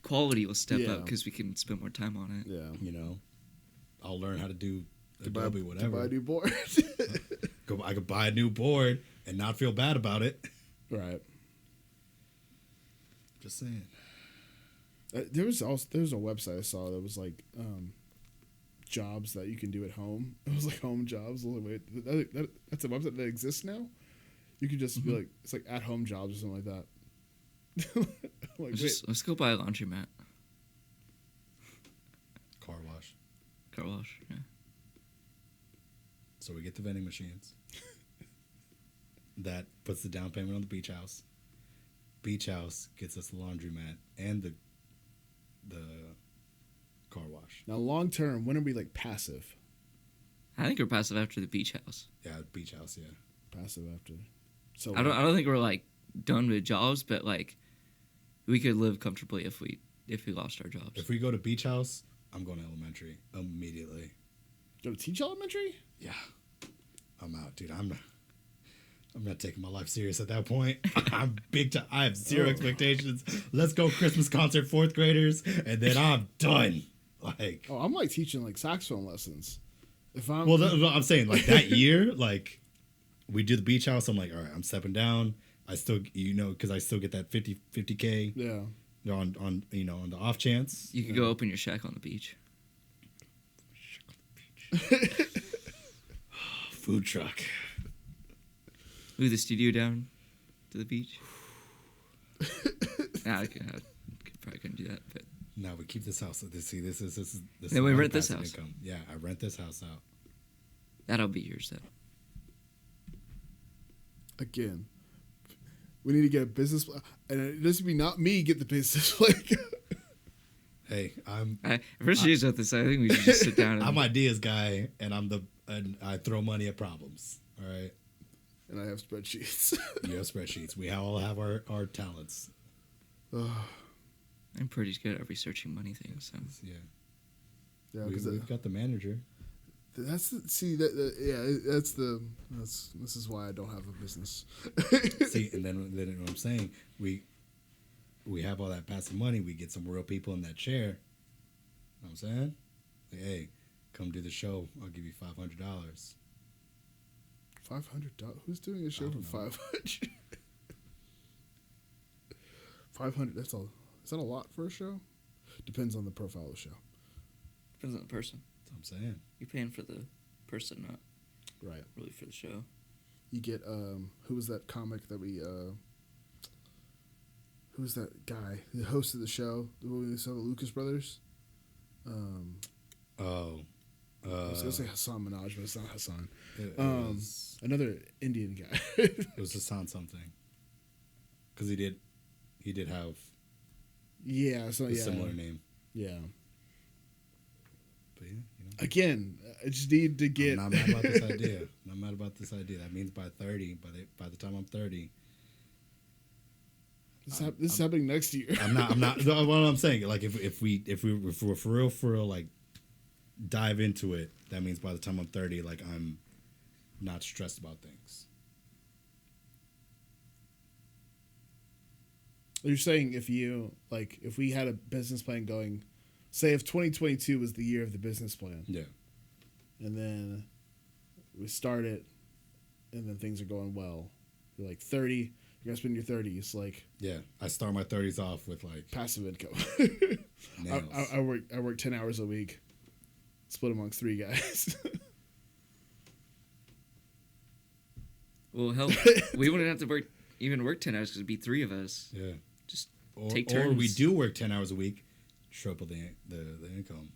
S3: quality will step
S2: Yeah.
S3: up because we can spend more time on it.
S2: Yeah.
S1: you know, I'll learn how to do
S2: To buy,
S1: Adobe
S2: to
S1: whatever.
S2: buy a new board.
S1: I could buy a new board and not feel bad about it.
S2: Right.
S1: Just saying.
S2: There was a website I saw that was like jobs that you can do at home. It was like home jobs. I was like, wait, that's a website that exists now. You could just be like, it's like at home jobs or something like that. Like,
S3: let's go buy a laundromat.
S1: Car wash.
S3: Car wash. Yeah.
S1: So we get the vending machines. That puts the down payment on the beach house. Beach house gets us the laundromat and the car wash.
S2: Now, long term, when are we like passive?
S3: I think we're passive after the beach house.
S1: Yeah, beach house. Yeah,
S2: Passive after. So
S3: I don't think we're like done with jobs, but like we could live comfortably if we lost our jobs.
S1: if we go to beach house, I'm going to elementary immediately.
S2: go to teach elementary.
S1: Yeah, I'm out, dude. I'm not taking my life serious at that point. I'm big time. I have zero expectations. Let's go Christmas concert, fourth graders, and then I'm done. Like,
S2: Oh, I'm like teaching like saxophone lessons. If I'm
S1: I'm saying like that year, like we do the beach house. I'm like, all right, I'm stepping down. I still, because I still get that 50K.
S2: yeah.
S1: On the off chance.
S3: You could go open your shack on the beach.
S1: Food truck.
S3: Move the studio down to the beach. I probably couldn't do that, but
S1: Now we keep this house. This is.
S3: Then we
S1: is
S3: rent this
S1: passive
S3: house.
S1: income. Yeah, I rent this house out.
S3: that'll be yours then.
S2: Again, we need to get a business, and it doesn't mean not me get the business. Like,
S1: Hey, I'm
S3: First years with this, I think we should just sit down. And,
S1: I'm ideas guy, and I throw money at problems. All right,
S2: and I have spreadsheets.
S1: you have spreadsheets. We all have our talents.
S3: I'm pretty good at researching money things. So.
S1: Yeah,
S2: Yeah,
S1: we've
S2: because
S1: got the manager.
S2: that's this is why I don't have a business.
S1: See, and then what I'm saying, we have all that passive money. We get some real people in that chair. You know what I'm saying? Like, hey, come do the show. I'll give you $500.
S2: $500. Who's doing a show for
S1: don't know.
S2: 500? 500. That's all. Is that a lot for a show? Depends on the profile of the show.
S3: Depends on the person.
S1: That's what I'm saying.
S3: You're paying for the person, not
S2: Right.
S3: really for the show.
S2: You get who was that comic that we who's that guy who hosted the show? We saw the Lucas Brothers. I was gonna say Hassan Minaj, but it's not Hassan.
S1: It was,
S2: Another Indian guy.
S1: it was Hassan something. Because he did have
S2: Yeah. So
S1: a
S2: yeah.
S1: similar name.
S2: Yeah.
S1: But yeah,
S2: Again, I just need to get.
S1: I'm not mad about this idea. Not mad about this idea. That means by 30, by the time I'm 30,
S2: This is happening next year.
S1: I'm not. What I'm saying, like if we're for real, like dive into it, that means by the time I'm 30, like I'm not stressed about things.
S2: You're saying if we had a business plan going, say if 2022 was the year of the business plan,
S1: Yeah.
S2: and then we start it, and then things are going well, you're like 30, you're gonna spend your 30s like
S1: Yeah. I start my 30s off with like
S2: passive income.
S1: nails.
S2: I work 10 hours a week, split amongst 3 guys.
S3: Well, hell, we wouldn't have to work 10 hours because it'd be 3 of us.
S1: Yeah.
S3: Just
S1: Or,
S3: take
S1: or we
S3: turns.
S1: do work 10 hours a week, triple the income.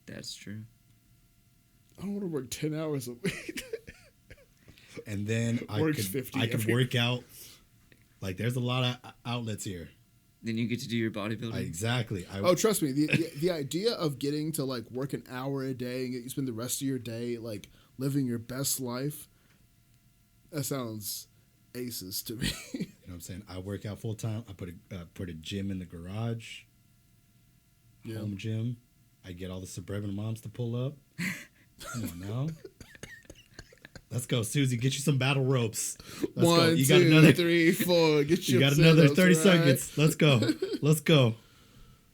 S3: That's true.
S2: I don't want to work 10 hours a week.
S1: And then I
S2: Works
S1: could
S2: 50
S1: I could
S2: every
S1: work out. Like there's a lot of outlets here.
S3: Then you get to do your bodybuilding.
S1: Exactly.
S2: Oh, trust me, the idea of getting to like work an hour a day and you spend the rest of your day like living your best life, that sounds aces to me.
S1: You know what I'm saying? I work out full time. I put a gym in the garage.
S2: Yeah.
S1: Home gym. I get all the suburban moms to pull up. Come on now. Let's go, Susie. Get you some battle ropes. Let's go.
S2: 1,
S1: You
S2: 2,
S1: got another
S2: 3, 4. Get
S1: You
S2: your
S1: got another
S2: sit-ups
S1: 30
S2: right.
S1: seconds. Let's go. Let's go.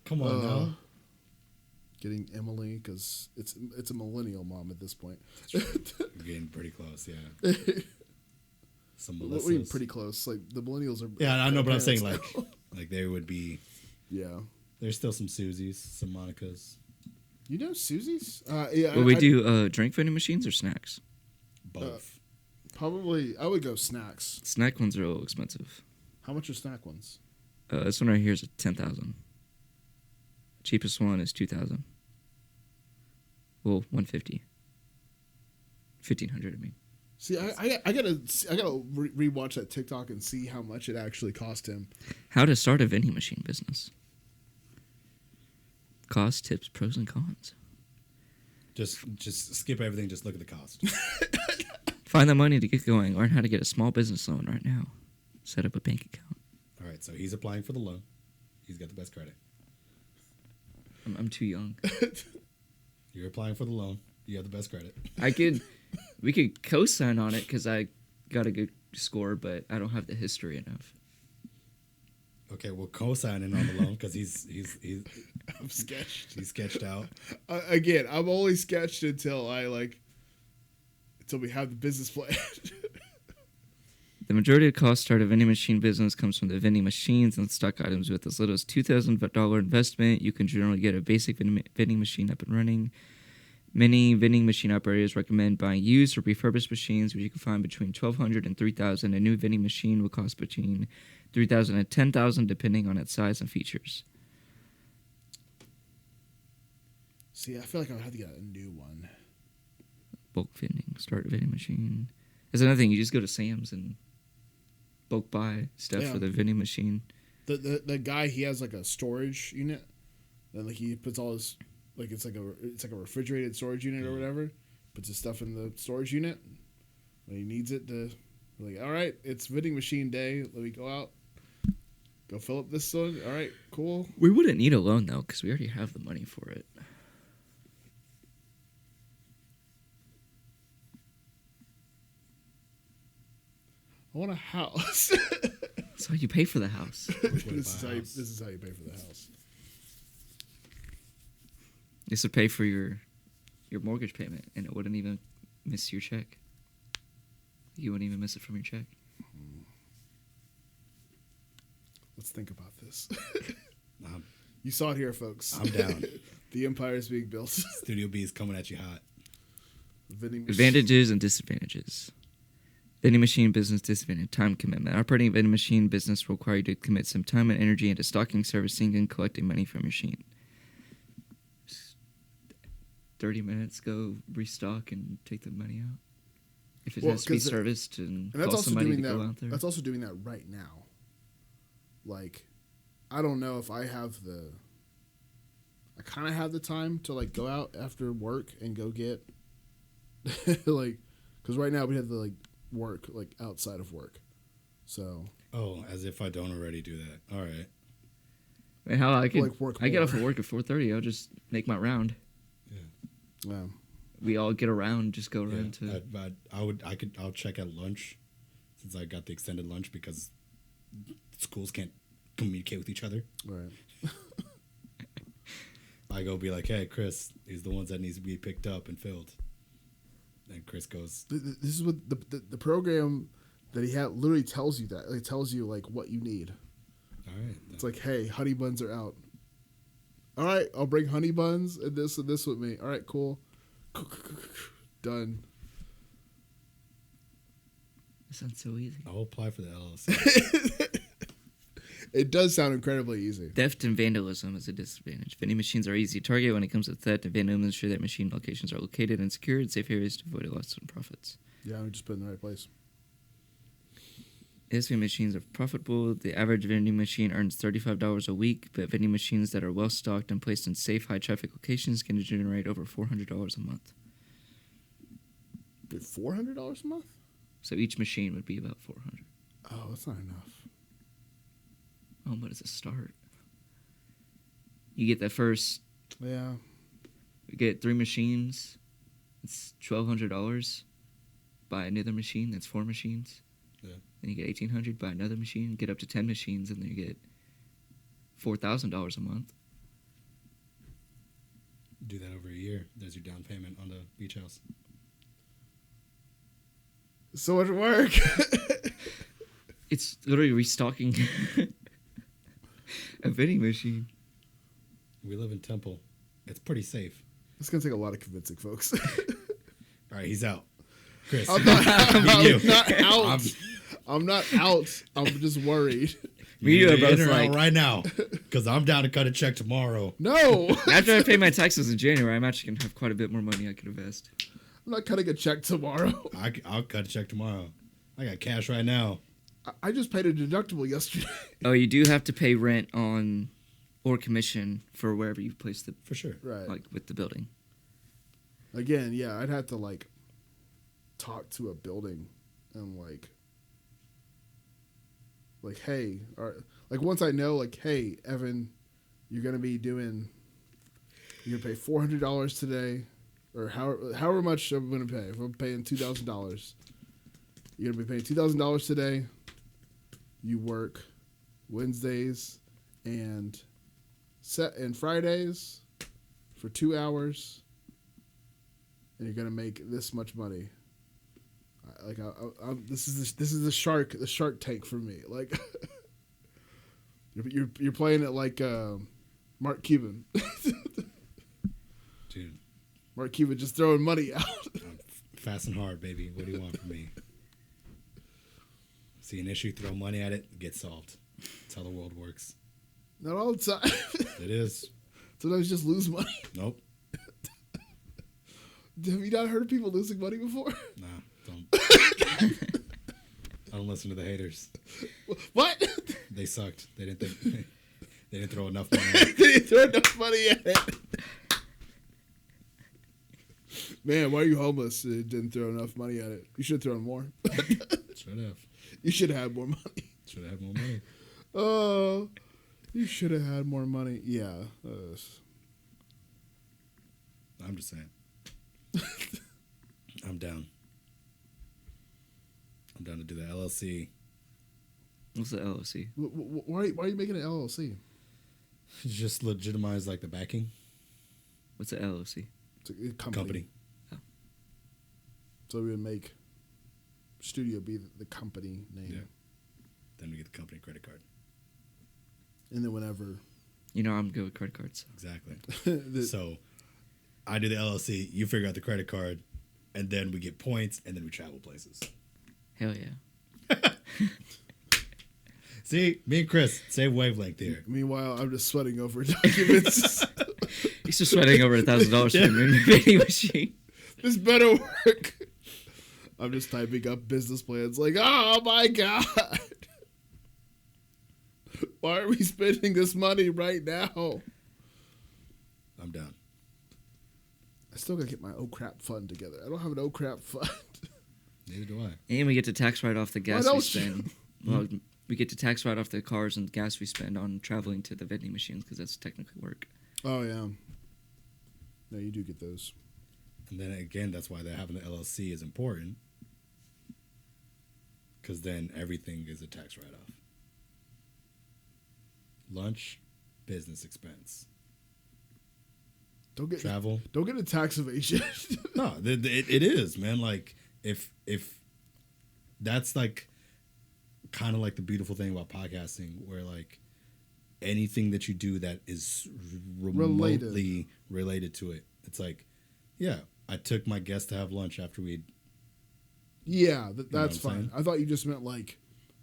S1: Come on now.
S2: Getting Emily because it's a millennial mom at this point.
S1: We're getting pretty close, yeah. Some
S2: What do you mean
S1: Melissas.
S2: pretty close? Like the millennials are.
S1: Yeah, I know, but I'm saying
S2: parents
S1: like there would be
S2: now.
S1: there's still some Susies, some Monicas.
S2: You know Susie's? Yeah.
S3: Will we do drink vending machines or snacks?
S1: Both.
S2: Probably, I would go snacks.
S3: Snack ones are a little expensive.
S2: How much are snack ones?
S3: This one right here is 10,000. Cheapest one is 2,000. Well, 150. 1,500. I mean.
S2: See, I gotta rewatch that TikTok and see how much it actually cost him.
S3: How to start a vending machine business. Cost, tips, pros, and cons.
S1: Just skip everything. Just look at the cost.
S3: Find the money to get going. Learn how to get a small business loan right now. Set up a bank account.
S1: All right, so he's applying for the loan. He's got the best credit.
S3: I'm too young.
S1: You're applying for the loan. You have the best credit.
S3: We could co-sign on it because I got a good score, but I don't have the history enough.
S1: Okay, we'll co-sign in on the loan because he's
S2: I'm sketched.
S1: He's sketched out.
S2: Again, I'm only sketched until we have the business plan.
S3: The majority of cost to start a vending machine business comes from the vending machines and stock items. With as little as $2,000 investment, you can generally get a basic vending machine up and running. Many vending machine operators recommend buying used or refurbished machines, which you can find between $1,200 and $3,000. A new vending machine will cost between $3,000 and $10,000, depending on its size and features.
S2: See, I feel like I would have to get a new one.
S3: Bulk vending, start a vending machine. There's another thing. You just go to Sam's and bulk buy stuff for the vending machine.
S2: The guy, he has like a storage unit, and like he puts all his it's like a refrigerated storage unit or whatever. Puts his stuff in the storage unit when he needs it to. Like, all right, it's vending machine day. Let me go out, go fill up this one. All right, cool.
S3: We wouldn't need a loan though, because we already have the money for it.
S2: I want a house.
S3: That's how you pay for the house.
S2: This is how you pay for the house.
S3: It's to pay for your mortgage payment, and it wouldn't even miss your check. You wouldn't even miss it from your check.
S2: Let's think about this. You saw it here, folks.
S1: I'm down.
S2: The empire is being built.
S1: Studio B is coming at you hot.
S3: Advantages and disadvantages. Vending machine business disadvantage: time commitment. Operating a vending machine business will require you to commit some time and energy into stocking, servicing, and collecting money from your machine. 30 minutes, go restock and take the money out. If it has to be serviced and
S2: that's
S3: call
S2: also
S3: somebody
S2: doing
S3: to
S2: that.
S3: go out there.
S2: That's also doing that right now. Like, I don't know if I have the. I kind of have the time to like go out after work and go get, like, because right now we have to like work like outside of work, so.
S1: Oh, as if I don't already do that. All right.
S3: And how I can
S2: like work
S3: I get
S2: more.
S3: off of work at 4:30. I'll just make my round.
S2: Yeah.
S3: We all get around, just go around to.
S1: But I'll check at lunch, since I got the extended lunch because schools can't communicate with each other.
S2: Right.
S1: I go be like, hey, Chris, these are the ones that needs to be picked up and filled. And Chris goes,
S2: This is what the program that he had literally tells you that. It tells you like what you need.
S1: all right.
S2: It's like, hey, honey buns are out. All right, I'll bring honey buns and this with me. All right, cool. Done.
S3: It sounds so easy.
S1: I'll apply for the LLC.
S2: It does sound incredibly easy.
S3: Theft and vandalism is a disadvantage. Vending machines are easy to target when it comes to theft and vandalism. Ensure that machine locations are located and secured, safe areas to avoid loss and profits.
S2: Yeah, we just put it in the right place.
S3: SVM machines are profitable. The average vending machine earns $35 a week, but vending machines that are well stocked and placed in safe, high traffic locations can generate over $400 a month.
S2: $400 a month?
S3: So each machine would be about $400.
S2: Oh, that's not enough.
S3: Oh, but it's a start. You get the first.
S2: Yeah.
S3: You get 3 machines. It's $1,200. Buy another machine. That's 4 machines.
S1: Yeah.
S3: Then you get $1,800. Buy another machine. Get up to 10 machines, and then you get $4,000 a month.
S1: Do that over a year. There's your down payment on the beach house.
S2: So much work.
S3: It's literally restocking a vending machine.
S1: We live in Temple. It's pretty safe.
S2: It's gonna take a lot of convincing, folks.
S1: All right, he's out. Chris,
S2: I'm not out.
S1: I'm-
S2: I'm not out. I'm just worried.
S3: Me
S1: You're
S3: are both
S1: in or out
S3: like,
S1: right now, because I'm down to cut a check tomorrow.
S2: No,
S3: after I pay my taxes in January, I'm actually gonna have quite a bit more money I could invest.
S2: I'm not cutting a check tomorrow.
S1: I'll cut a check tomorrow. I got cash right now.
S2: I just paid a deductible yesterday.
S3: Oh, you do have to pay rent on or commission for wherever you place the
S1: For sure.
S2: Right.
S3: like with the building.
S2: Again, yeah, I'd have to like talk to a building and like hey, or like once I know like, hey, Evan, you're gonna pay $400 today, or however much I'm gonna pay. If I'm paying $2,000, you're gonna be paying $2,000 today. You work Wednesdays and Fridays for 2 hours, and you're gonna make this much money. This is the shark tank for me. Like you're playing it like Mark Cuban.
S1: Dude,
S2: Mark Cuban just throwing money out.
S1: I'm fast and hard, baby. What do you want from me? See an issue, throw money at it, it gets solved. That's how the world works.
S2: Not all the time.
S1: It is.
S2: Sometimes you just lose money.
S1: Nope.
S2: Have you not heard of people losing money before?
S1: Nah, don't. I don't listen to the haters.
S2: What?
S1: They sucked. They didn't throw enough money at it.
S2: They didn't throw enough money at it. Man, why are you homeless? It didn't throw enough money at it. You should have thrown more.
S1: Should have.
S2: You should have had more money.
S1: Should have had more money.
S2: Oh, you should have had more money. Yeah.
S1: I'm just saying. I'm down. I'm down to do the LLC.
S3: What's the LLC?
S2: Why are you making an LLC?
S1: Just legitimize like the backing.
S3: What's the LLC?
S2: It's a
S1: Company.
S3: Oh.
S2: So we would make Studio be the company name.
S1: Yeah. Then we get the company credit card.
S2: And then whenever.
S3: You know I'm good with credit cards.
S1: Exactly. So I do the LLC, you figure out the credit card, and then we get points, and then we travel places.
S3: Hell yeah.
S1: See, me and Chris, same wavelength here.
S2: Meanwhile, I'm just sweating over documents.
S3: He's just sweating over $1,000 for the vending machine.
S2: This better work. I'm just typing up business plans like, oh my God. Why are we spending this money right now?
S1: I'm down.
S2: I still gotta get my oh crap fund together. I don't have an oh crap fund.
S1: Neither do I.
S3: And we get to tax write off the gas
S2: Why
S3: we
S2: don't you?
S3: spend. Well, we get to tax write off the cars and gas we spend on traveling to the vending machines because that's technically work.
S2: Oh yeah. No, you do get those.
S1: And then again, that's why having the LLC is important. Because then everything is a tax write-off. Lunch, business expense.
S2: Don't get
S1: Travel.
S2: Don't get a tax evasion.
S1: No, it is, man. Like if that's like kind of like the beautiful thing about podcasting, where like anything that you do that is remotely related to it, it's like, yeah, I took my guest to have lunch after we.
S2: Yeah, that's
S1: what I'm
S2: fine.
S1: saying?
S2: I thought you just meant like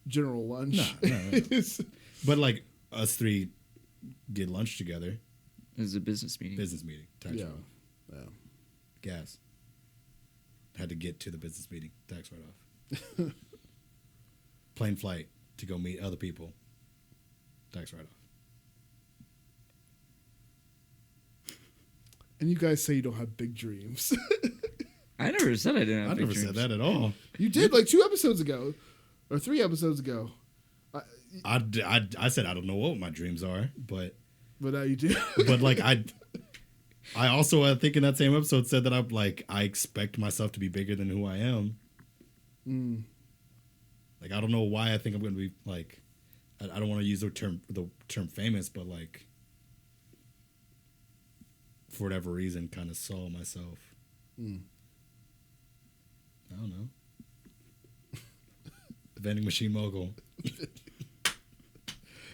S2: general lunch.
S1: No. But like us three did lunch together.
S3: It was a business meeting.
S1: Business meeting. Tax
S2: Yeah.
S1: write-off.
S2: Yeah.
S1: Gas. Had to get to the business meeting. Tax write-off. Plane flight to go meet other people. Tax write-off.
S2: And you guys say you don't have big dreams.
S3: I never said I didn't have
S1: I
S3: big
S1: never said
S3: dreams.
S1: that at all.
S2: You did like 2 episodes ago, or 3 episodes ago.
S1: I said I don't know what my dreams are, but
S2: Now you do.
S1: but like I also I think in that same episode said that I expect myself to be bigger than who I am.
S2: Mm.
S1: Like I don't know why I think I'm going to be like I don't want to use the term famous, but like for whatever reason kind of saw myself.
S2: Mm.
S1: I don't know. The vending machine mogul.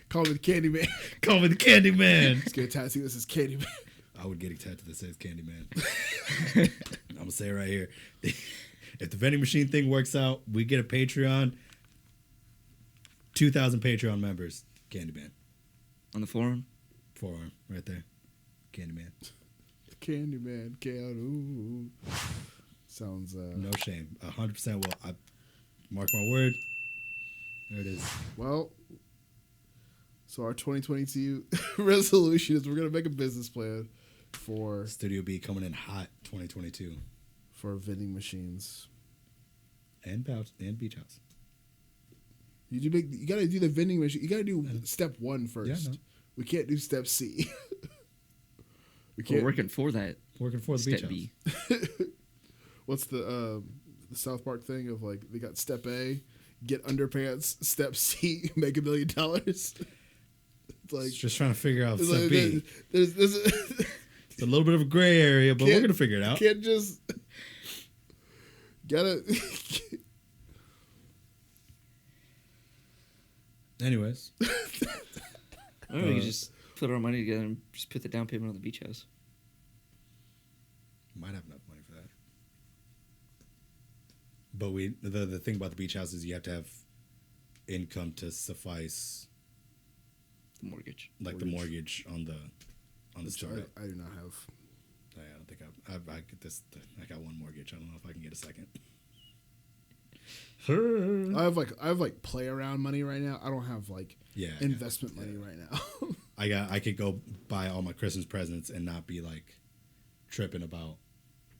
S2: Call me the Candy Man.
S1: Call me the Candy Man.
S2: Let's get a tattoo. This is Candy Man.
S1: I would get a tattoo that says Candyman. I'm gonna say it right here. If the vending machine thing works out, we get a Patreon. 2,000 Patreon members. Candyman.
S3: On the forum?
S1: Forearm, right there. Candyman.
S2: Candyman, Keanu. Sounds
S1: no shame. 100% will. I mark my word. There it is.
S2: Well, so our 2022 resolution is we're gonna make a business plan for
S1: Studio B coming in hot 2022.
S2: For vending machines
S1: and beach house.
S2: You gotta do the vending machine. You gotta do step 1 first.
S1: Yeah, no.
S2: We can't do step C.
S3: We're working for that.
S1: Working for the
S3: step
S1: beach
S3: B.
S1: house.
S2: What's the South Park thing of like they got step A, get underpants. Step C, make $1 million. It's like
S1: it's just trying to figure out step
S2: like,
S1: B.
S2: There's
S1: it's a little bit of a gray area, but we're gonna figure it out.
S2: Can't just gotta.
S1: Anyways,
S3: we could just put our money together and just put the down payment on the beach house.
S1: Might have enough money for that. But the thing about the beach house is you have to have income to suffice
S3: the mortgage,
S1: the mortgage on the start.
S2: I do not have.
S1: I don't think I get this. I got one mortgage. I don't know if I can get a second.
S2: I have like play around money right now. I don't have like investment money right now.
S1: I could go buy all my Christmas presents and not be like tripping about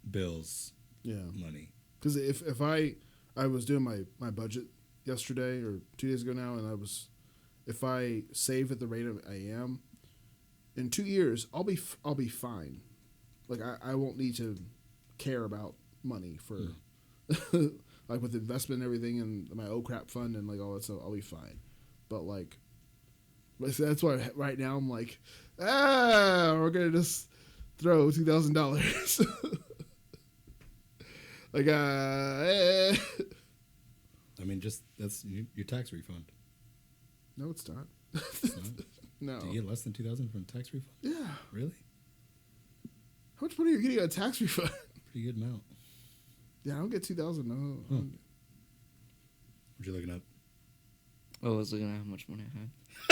S1: bills. Money. Because
S2: if I was doing my budget yesterday or 2 days ago now, and if I save at the rate of I am, in 2 years I'll be fine. Like I won't need to care about money for like with investment and everything and my crap fund and like all that stuff. I'll be fine. But like that's why right now I'm like, we're gonna just throw $2,000. Like I
S1: mean, just that's your tax refund.
S2: No, it's not.
S1: It's not?
S2: No.
S1: Do you get less than 2,000 from tax refund?
S2: Yeah.
S1: Really?
S2: How much money are you getting on a tax refund?
S1: Pretty good amount.
S2: Yeah, I don't get 2,000. No.
S1: What you looking up?
S3: Oh, I was looking at how much money I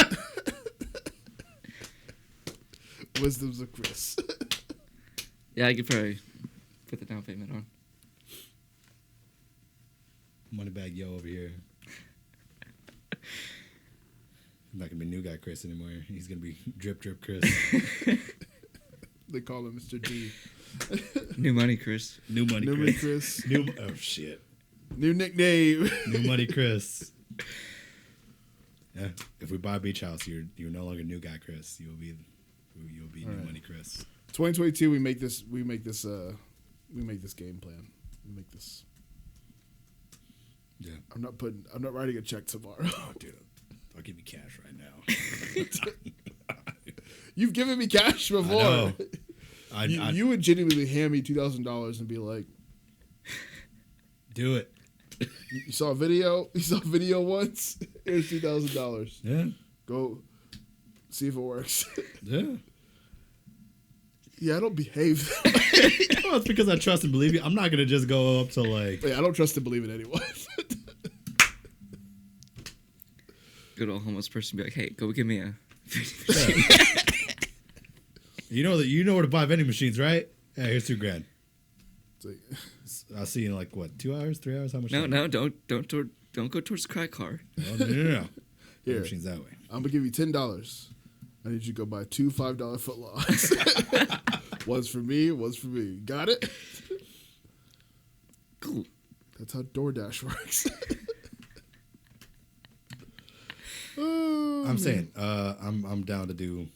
S3: had.
S2: Wisdoms of Chris.
S3: Yeah, I could probably put the down payment on.
S1: Moneybag Yo over here. He's not gonna be new guy Chris anymore. He's gonna be drip Chris.
S2: They call him Mr. D.
S3: New money, Chris.
S1: New money,
S2: Chris.
S1: Oh shit.
S2: New nickname.
S1: New money, Chris. Yeah. If we buy a beach house, you're no longer new guy Chris. You'll be new money, Chris.
S2: 2022. We make this game plan. We make this.
S1: Yeah.
S2: I'm not writing a check tomorrow.
S1: Oh, dude. I'll give you cash right now.
S2: You've given me cash before.
S1: I know.
S2: You would genuinely hand me $2,000 and be like,
S1: do it.
S2: You saw a video? You saw a video once? Here's $2,000.
S1: Yeah.
S2: Go see if it works.
S1: Yeah.
S2: Yeah, I don't behave that way.
S1: Well, it's because I trust and believe you. I'm not going to just go up to like...
S2: Yeah, I don't trust and believe in anyone.
S3: Good old homeless person be like, hey, go give me a...
S1: You know where to buy vending machines, right? Yeah, here's $2,000.
S2: Like,
S1: I'll see you in like what, 2 hours, 3 hours? How much?
S3: No, don't go towards the credit card.
S1: No.
S2: Here,
S1: Vending machines that way.
S2: I'm gonna give you $10. I need you to go buy 2 $5 footlongs. One's for me, one's for me. Got it?
S3: Cool.
S2: That's how DoorDash works. Oh,
S1: I'm saying, I'm down to do.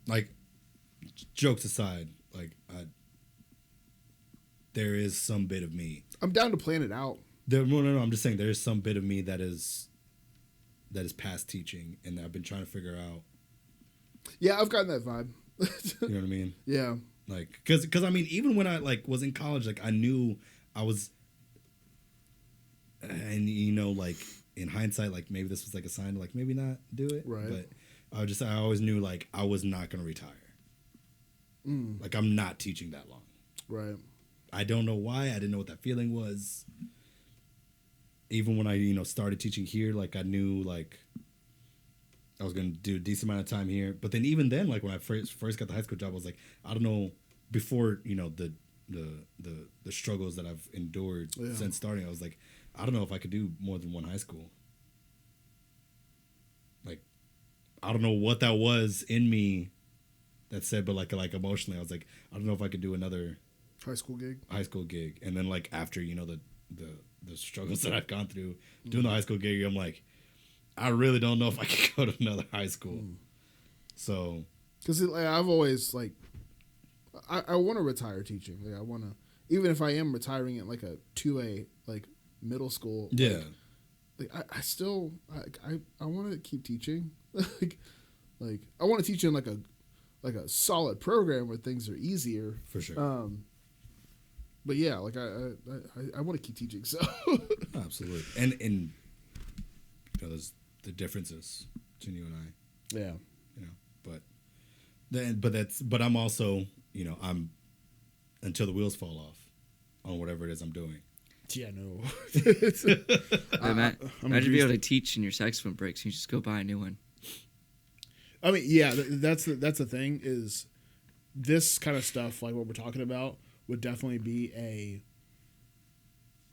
S1: Like, jokes aside, like there is some bit of me.
S2: I'm down to plan it out.
S1: No. I'm just saying there is some bit of me that is past teaching, and I've been trying to figure out.
S2: Yeah, I've gotten that vibe.
S1: You know what I mean?
S2: Yeah.
S1: Like, cause I mean, even when I like was in college, like I knew I was, and like in hindsight, like maybe this was like a sign to like maybe not do it.
S2: Right.
S1: But I always knew like I was not gonna retire. Like I'm not teaching that long.
S2: Right.
S1: I don't know why. I didn't know what that feeling was. Even when I, started teaching here, like I knew like I was gonna do a decent amount of time here. But then even then, like when I first got the high school job, I was like, I don't know. Before the struggles that I've endured since starting, I was like, I don't know if I could do more than one high school. Like, I don't know what that was in me that said, but like emotionally, I was like, I don't know if I could do another
S2: high school gig. And then like after the struggles that I've gone through doing the high school gig, I'm like, I really don't know if I could go to another high school. So, because like, I've always like, I want to retire teaching. Like I want to, even if I am retiring at like a 2A like middle school.
S1: Yeah.
S2: Like I still I want to keep teaching. like I want to teach in like a solid program where things are easier.
S1: For sure.
S2: But yeah, like I want to keep teaching. So
S1: absolutely, and there's the differences between you and I.
S2: Yeah.
S1: But I'm also I'm until the wheels fall off on whatever it is I'm doing.
S2: Yeah, no.
S3: Imagine being able to teach and your saxophone breaks. You just go buy a new one.
S2: I mean, yeah, that's the thing is this kind of stuff like what we're talking about would definitely be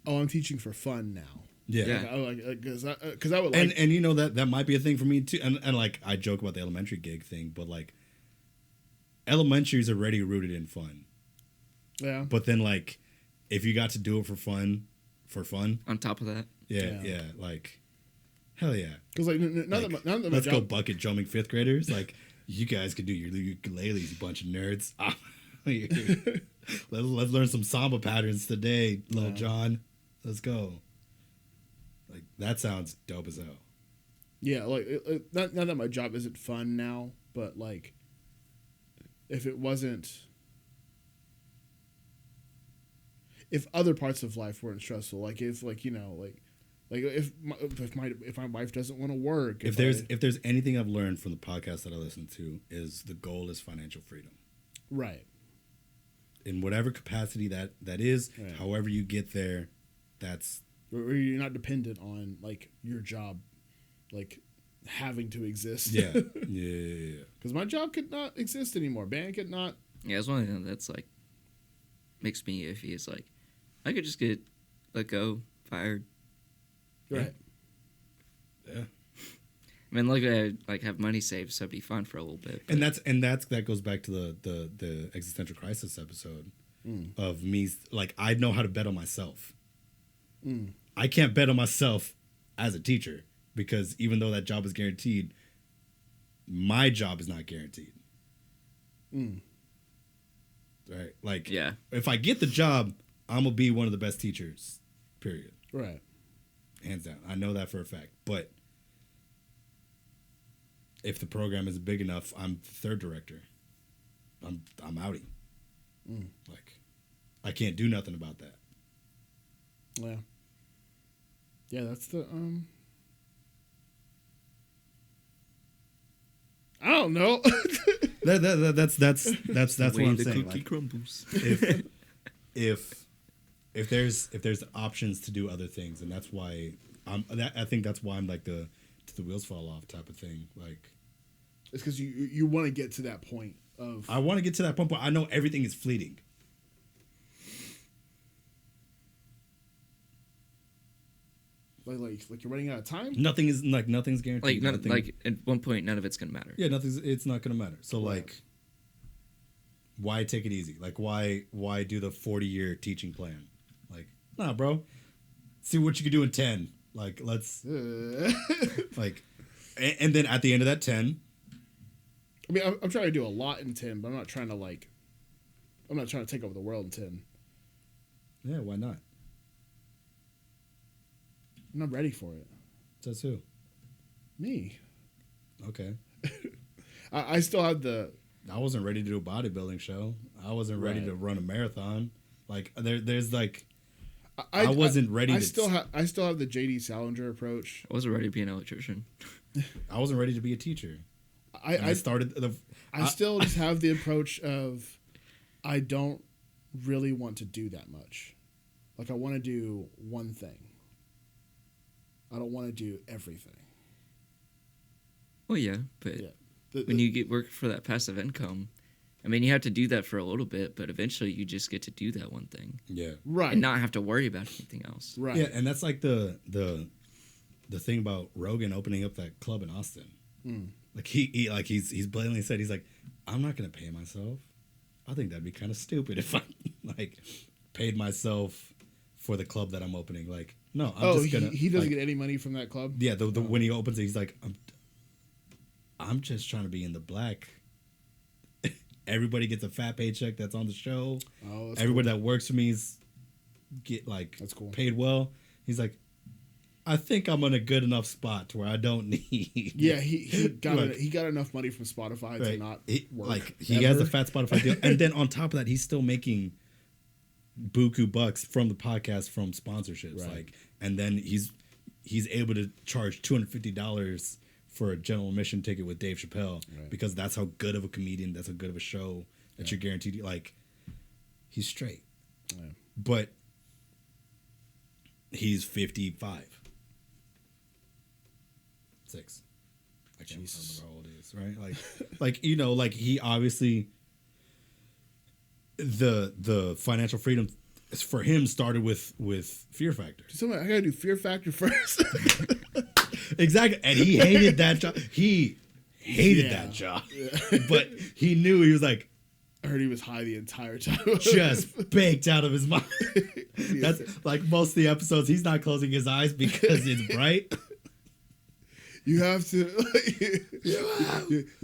S2: I'm teaching for fun now.
S1: Yeah,
S2: because I would like,
S1: and that might be a thing for me too. And like I joke about the elementary gig thing, but like elementary is already rooted in fun.
S2: Yeah,
S1: but then like if you got to do it for fun
S3: on top of that,
S1: yeah, like hell yeah.
S2: Because like none of my
S1: let's go bucket jumping fifth graders. Like you guys could do your ukuleles, you bunch of nerds. Let's learn some samba patterns today, little John. Let's go. Like that sounds dope as hell.
S2: Yeah, like not that my job isn't fun now, but like if it wasn't, if other parts of life weren't stressful, like if like if my wife doesn't want to work,
S1: if there's anything I've learned from the podcast that I listen to is the goal is financial freedom.
S2: Right.
S1: In whatever capacity that is,
S2: right.
S1: However you get there, that's
S2: where you're not dependent on like your job, like having to exist.
S1: Yeah.
S2: Because my job could not exist anymore. Band could not.
S3: Yeah, it's one of them that's like makes me iffy. It's like I could just get let go, fired.
S2: Right.
S1: Yeah.
S3: I mean, look, I like have money saved, so it'd be fun for a little bit.
S1: But. And that goes back to the existential crisis episode of me. Like I know how to bet on myself. I can't bet on myself as a teacher because even though that job is guaranteed, my job is not guaranteed. Right? Like,
S3: yeah.
S1: If I get the job, I'm gonna be one of the best teachers. Period.
S2: Right.
S1: Hands down. I know that for a fact. But if the program isn't big enough, I'm third director. I'm outie. Like, I can't do nothing about that.
S2: Yeah. Yeah, that's the I don't know.
S1: That's what I'm saying.
S3: Cookie crumbles.
S1: If there's options to do other things, and that's why I think that's why I'm like the wheels fall off type of thing. Like,
S2: it's because you want to get to that point of.
S1: I want to get to that point, but I know everything is fleeting.
S2: Like you're running out of time.
S1: Nothing's guaranteed.
S3: Like at one point, none of it's gonna matter.
S1: Yeah, it's not gonna matter. So like, why take it easy? Like why do the 40-year teaching plan? Like, nah, bro. See what you can do in 10. Like let's like, and then at the end of that 10.
S2: I mean, I'm trying to do a lot in 10, but I'm not trying to take over the world in 10.
S1: Yeah, why not?
S2: I'm not ready for it.
S1: Says who?
S2: Me.
S1: Okay.
S2: I still have the.
S1: I wasn't ready to do a bodybuilding show. I wasn't ready to run a marathon. Like there's like. I wasn't ready.
S2: I still have the J.D. Salinger approach.
S3: I wasn't ready to be an electrician.
S1: I wasn't ready to be a teacher.
S2: I
S1: started the.
S2: I still just have the approach of I don't really want to do that much. Like, I want to do one thing. I don't want to do everything.
S3: Well, yeah, but
S2: Yeah.
S3: when you get work for that passive income, I mean, you have to do that for a little bit, but eventually you just get to do that one thing.
S1: Yeah.
S2: Right.
S3: And not have to worry about anything else.
S2: Right.
S1: Yeah, and that's like the thing about Rogan opening up that club in Austin. Like he's blatantly said, he's like, I'm not gonna pay myself. I think that'd be kind of stupid if I like paid myself for the club that I'm opening. Like, no, I'm just gonna.
S2: He doesn't
S1: like,
S2: get any money from that club.
S1: Yeah, when he opens it, he's like, I'm just trying to be in the black. Everybody gets a fat paycheck that's on the show.
S2: Oh, that's
S1: everybody
S2: cool.
S1: that works for me is
S2: that's cool.
S1: paid well. He's like, I think I'm in a good enough spot to where I don't need.
S2: Yeah, he got enough money from Spotify to not work.
S1: Like he has a fat Spotify deal, and then on top of that, he's still making buku bucks from the podcast from sponsorships.
S2: Right.
S1: Like, and then he's able to charge $250 for a general admission ticket with Dave Chappelle because that's how good of a comedian, that's how good of a show that you're guaranteed. Like, he's straight, but he's 55. 6. I can't remember how old he is, right? Like you know, like he obviously the financial freedom for him started with Fear Factor.
S2: Somebody, I gotta do Fear Factor first.
S1: Exactly, and he hated that job. He hated that job, but he knew, he was like,
S2: I heard he was high the entire time,
S1: just baked out of his mind. That's like most of the episodes. He's not closing his eyes because it's bright.
S2: You have to. You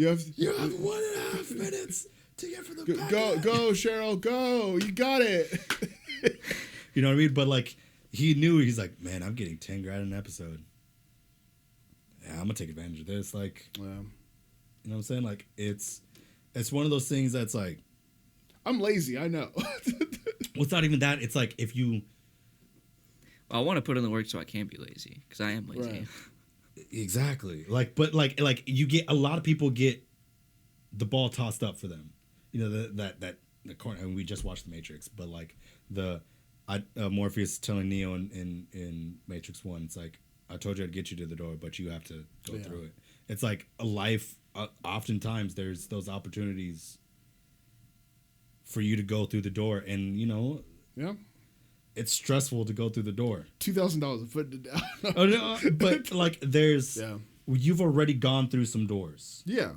S2: have
S1: 1.5 minutes to get from the back.
S2: Go, Cheryl, go! You got it.
S1: You know what I mean? But like, he knew, he's like, man, I'm getting $10,000 an episode. Yeah, I'm gonna take advantage of this. Like, you know what I'm saying? Like, it's one of those things that's like,
S2: I'm lazy. I know.
S1: well, it's not even that. It's like if you.
S3: Well, I want to put in the work so I can't be lazy because I am lazy.
S2: Right.
S1: Exactly. Like, but like you get, a lot of people get the ball tossed up for them. You know, the corner. And we just watched The Matrix, but like Morpheus telling Neo in Matrix 1, it's like, I told you I'd get you to the door, but you have to go through it. It's like a life. Oftentimes, there's those opportunities for you to go through the door, and you know, it's stressful to go through the door.
S2: $2,000 a foot down.
S1: Oh no, but like there's you've already gone through some doors.
S2: Yeah.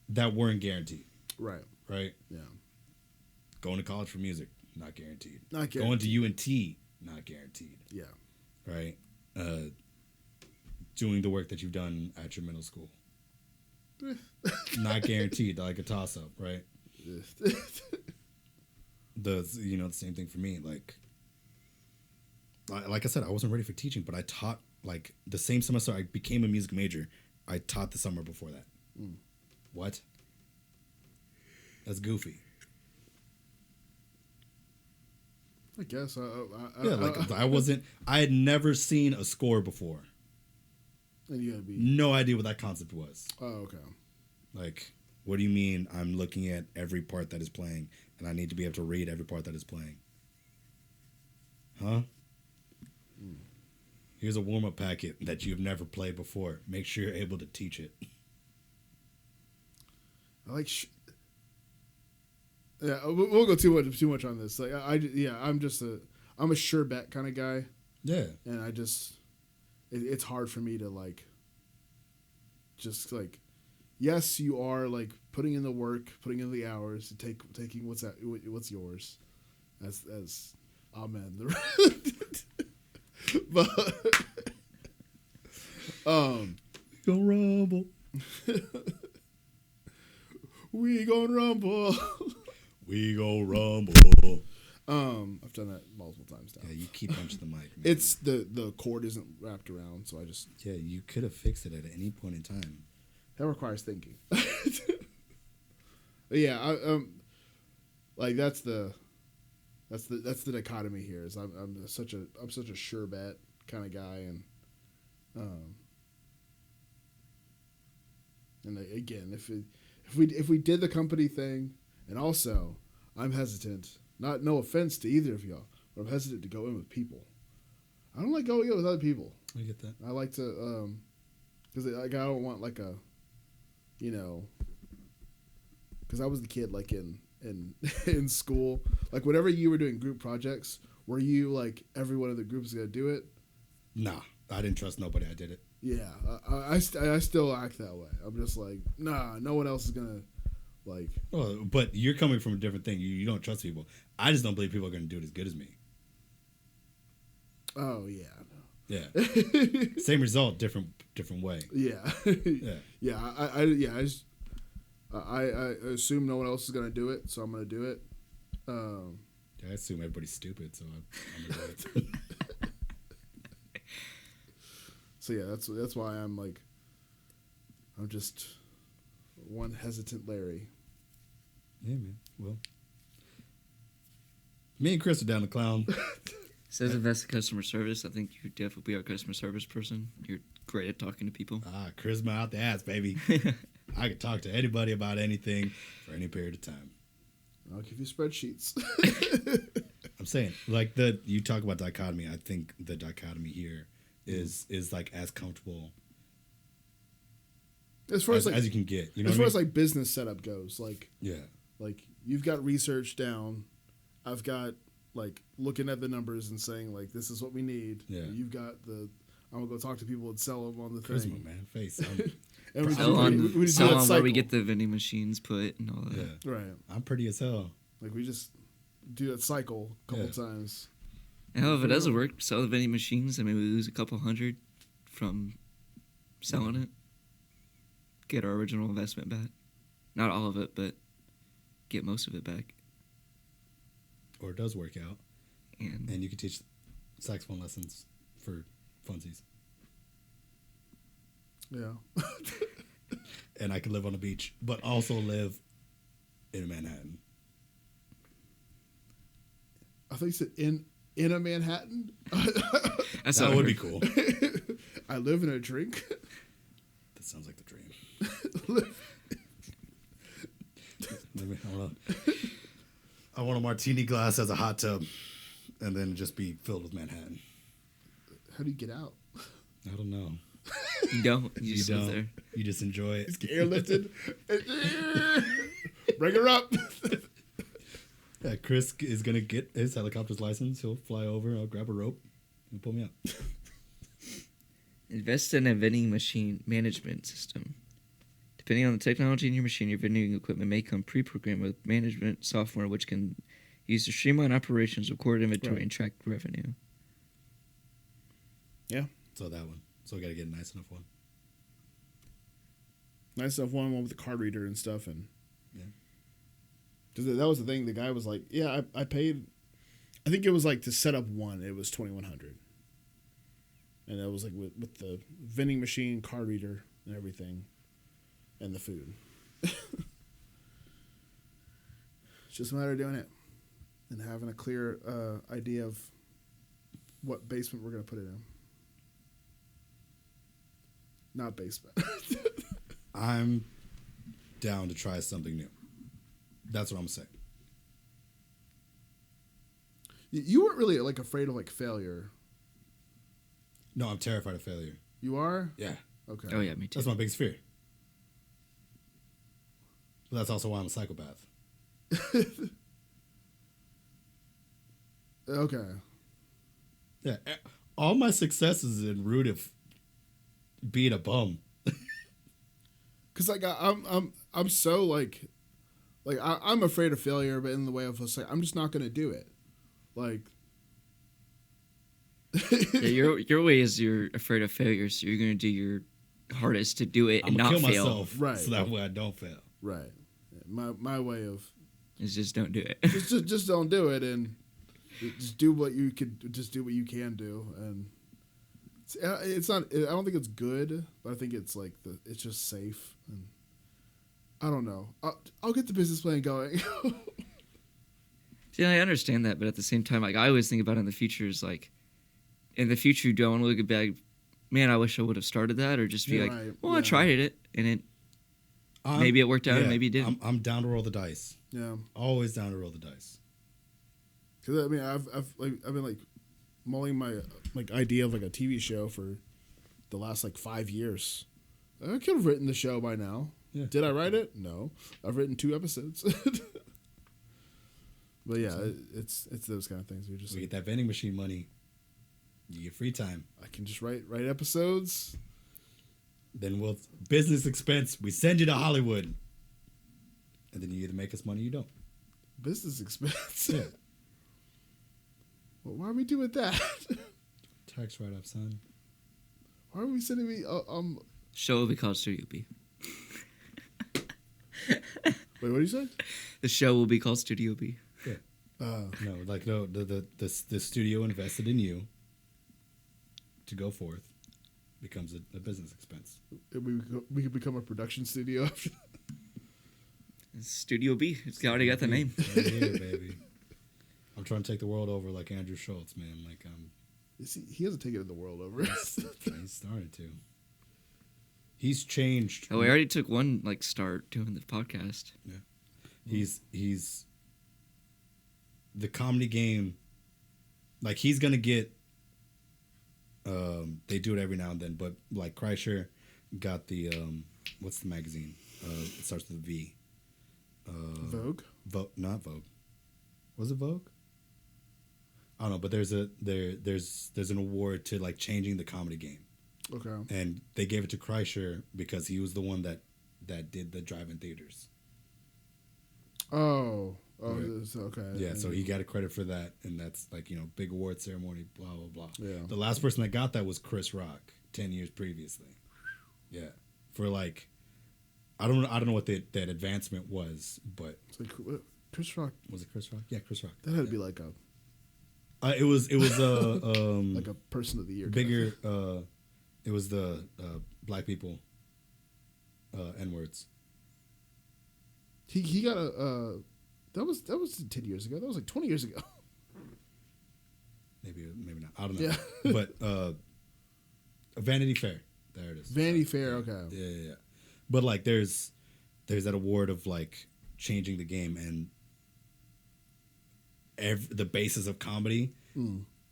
S1: That weren't guaranteed.
S2: Right.
S1: Right?
S2: Yeah.
S1: Going to college for music, not guaranteed.
S2: Not guaranteed.
S1: Going to UNT, not guaranteed.
S2: Yeah.
S1: Right? Doing the work that you've done at your middle school. Not guaranteed, like a toss up, right? The same thing for me. Like I said, I wasn't ready for teaching, but I taught, like, the same semester I became a music major, I taught the summer before that. What? That's goofy.
S2: I guess.
S1: I had never seen a score before.
S2: And you gotta be.
S1: No idea what that concept was.
S2: Oh, okay.
S1: Like, what do you mean I'm looking at every part that is playing and I need to be able to read every part that is playing? Huh? Here's a warm-up packet that you've never played before. Make sure you're able to teach it.
S2: I like. Yeah, we'll go too much on this. Like, I'm a sure bet kind of guy.
S1: Yeah.
S2: And I just, it's hard for me to like. Just like, yes, you are like putting in the work, putting in the hours to taking what's yours, as amen. But
S1: Go rumble.
S2: We gon' rumble.
S1: We go rumble.
S2: I've done that multiple times now.
S1: Yeah, you keep punching the mic, man.
S2: It's the cord isn't wrapped around, so I just.
S1: Yeah, you could have fixed it at any point in time.
S2: That requires thinking. Yeah, like that's the dichotomy here. Is I'm such a sure bet kind of guy, and again, if we did the company thing, and also I'm hesitant. No offense to either of y'all, but I'm hesitant to go in with people. I don't like going in with other people.
S1: I get that.
S2: I like to, because like I don't want like a, you know, because I was the kid like in in school, like whenever you were doing group projects, were you like every one of the groups gonna do it?
S1: Nah, I didn't trust nobody. I did it.
S2: Yeah, I still act that way. I'm just like, nah, no one else is gonna like.
S1: Well, but you're coming from a different thing. You don't trust people. I just don't believe people are going to do it as good as me.
S2: Oh yeah.
S1: Yeah. Same result, different way.
S2: Yeah.
S1: Yeah.
S2: I assume no one else is gonna do it, so I'm gonna do it.
S1: I assume everybody's stupid, so I'm gonna do it.
S2: So yeah, that's why I'm just one hesitant Larry.
S1: Yeah, man. Well, me and Chris are down the clown.
S3: Says invest in customer service. I think you definitely be our customer service person. You're great at talking to people.
S1: Charisma out the ass, baby. I can talk to anybody about anything for any period of time.
S2: I'll give you spreadsheets.
S1: I'm saying, like you talk about dichotomy. I think the dichotomy here is like as comfortable
S2: as far as
S1: you can get. You know,
S2: as far as like business setup goes, like
S1: yeah,
S2: like you've got research down. I've got like looking at the numbers and saying like this is what we need.
S1: Yeah,
S2: you've got the. I'm gonna go talk to people and sell them on the
S1: Charisma,
S2: thing.
S1: man, face.
S3: And sell on where we get the vending machines put and all that.
S1: Yeah.
S2: Right.
S1: I'm pretty as hell.
S2: Like we just do that cycle a couple times.
S3: And hell, if it doesn't work, sell the vending machines. I mean, we lose a couple hundred from selling it. Get our original investment back. Not all of it, but get most of it back.
S1: Or it does work out.
S3: And
S1: you can teach saxophone lessons for funsies.
S2: Yeah.
S1: And I could live on the beach, but also live in Manhattan.
S2: I think you said in a Manhattan.
S1: That would be cool.
S2: I live in a drink.
S1: That sounds like the dream. I want a martini glass as a hot tub, and then just be filled with Manhattan.
S2: How do you get out?
S1: I don't know.
S3: You don't. You just live there.
S1: You just enjoy it.
S2: Just get airlifted. Bring her up.
S1: Yeah, Chris is going to get his helicopter's license. He'll fly over. I'll grab a rope and pull me up.
S3: Invest in a vending machine management system. Depending on the technology in your machine, your vending equipment may come pre-programmed with management software, which can use to streamline operations, record inventory, and track revenue.
S2: Yeah.
S1: So that one. So we got to get a nice enough one.
S2: Nice enough one with the card reader and stuff, and
S1: yeah.
S2: Because that was the thing. The guy was like, "Yeah, I paid. I think it was like to set up one. It was $2,100, and that was like with the vending machine, card reader, and everything, and the food. It's just a matter of doing it and having a clear idea of what basement we're gonna put it in. Not basement.
S1: I'm down to try something new. That's what I'm saying.
S2: You weren't really like afraid of like failure.
S1: No, I'm terrified of failure.
S2: You are?
S1: Yeah.
S2: Okay.
S3: Oh yeah, me too.
S1: That's my biggest fear. But that's also why I'm a psychopath.
S2: Okay.
S1: Yeah. All my successes in root of being a bum.
S2: Cause like I'm so like I'm afraid of failure, but in the way of like I'm just not gonna do it. Like
S3: yeah, your way is you're afraid of failure, so you're gonna do your hardest to do it and not
S1: kill
S3: fail.
S1: Myself,
S2: right?
S1: So that way I don't fail.
S2: Right. My way of
S3: is just don't do it.
S2: just don't do it, and just do what you could. Just do what you can do, and it's not. I don't think it's good, but I think it's like it's just safe, and I don't know. I'll get the business plan going.
S3: See, I understand that, but at the same time, like I always think about in the future is like, in the future, you don't want to look back. Man, I wish I would have started that, or just be like,
S2: right.
S3: well, I tried it, and it. Maybe it worked out, and maybe it didn't.
S1: I'm down to roll the dice.
S2: Yeah.
S1: Always down to roll the dice.
S2: Because I mean, I've been like mulling my like idea of like a TV show for the last like 5 years. I could have written the show by now. Yeah. Did I write it? No. I've written 2 episodes. But yeah, it's those kind of things. We
S1: get that vending machine money. You get free time.
S2: I can just write episodes.
S1: Then we'll business expense. We send you to Hollywood, and then you either make us money or you don't.
S2: Business expense.
S1: Yeah.
S2: Well, why are we doing that?
S1: Tax write-off, son.
S2: Why are we sending me?
S3: Show will be called Studio B.
S2: Wait, what did you say?
S3: The show will be called Studio B.
S1: Yeah. The studio invested in you to go forth becomes a business expense.
S2: We could become a production studio after that.
S3: It's Studio B. It's already got the name.
S1: Right here, baby. I'm trying to take the world over like Andrew Schultz, man. Like
S2: he hasn't taken the world over.
S1: He started to. He's changed.
S3: Oh, we already took one start doing the podcast.
S1: Yeah. He's the comedy game. Like he's gonna get. They do it every now and then, but like Kreischer got the what's the magazine? It starts with a V.
S2: Vogue.
S1: Not Vogue. Was it Vogue? I don't know, but there's an award to like changing the comedy game.
S2: Okay.
S1: And they gave it to Kreischer because he was the one that did the drive-in theaters.
S2: Oh,
S1: right.
S2: Okay.
S1: Yeah, so he got a credit for that, and that's like big award ceremony, blah blah blah.
S2: Yeah.
S1: The last person that got that was Chris Rock 10 years previously. Yeah, for like, I don't know what that advancement was, but
S2: it's like Chris Rock.
S1: Was it Chris Rock? Yeah, Chris Rock.
S2: That had to be like a.
S1: It was
S2: like a person of the year.
S1: Bigger. It was the black people. N-words.
S2: He got a. That was 10 years ago. That was like 20 years ago.
S1: Maybe not. I don't know.
S2: Yeah.
S1: But Vanity Fair. There it is.
S2: Vanity Fair. Okay.
S1: Yeah. But like, there's that award of like changing the game, and the basis of comedy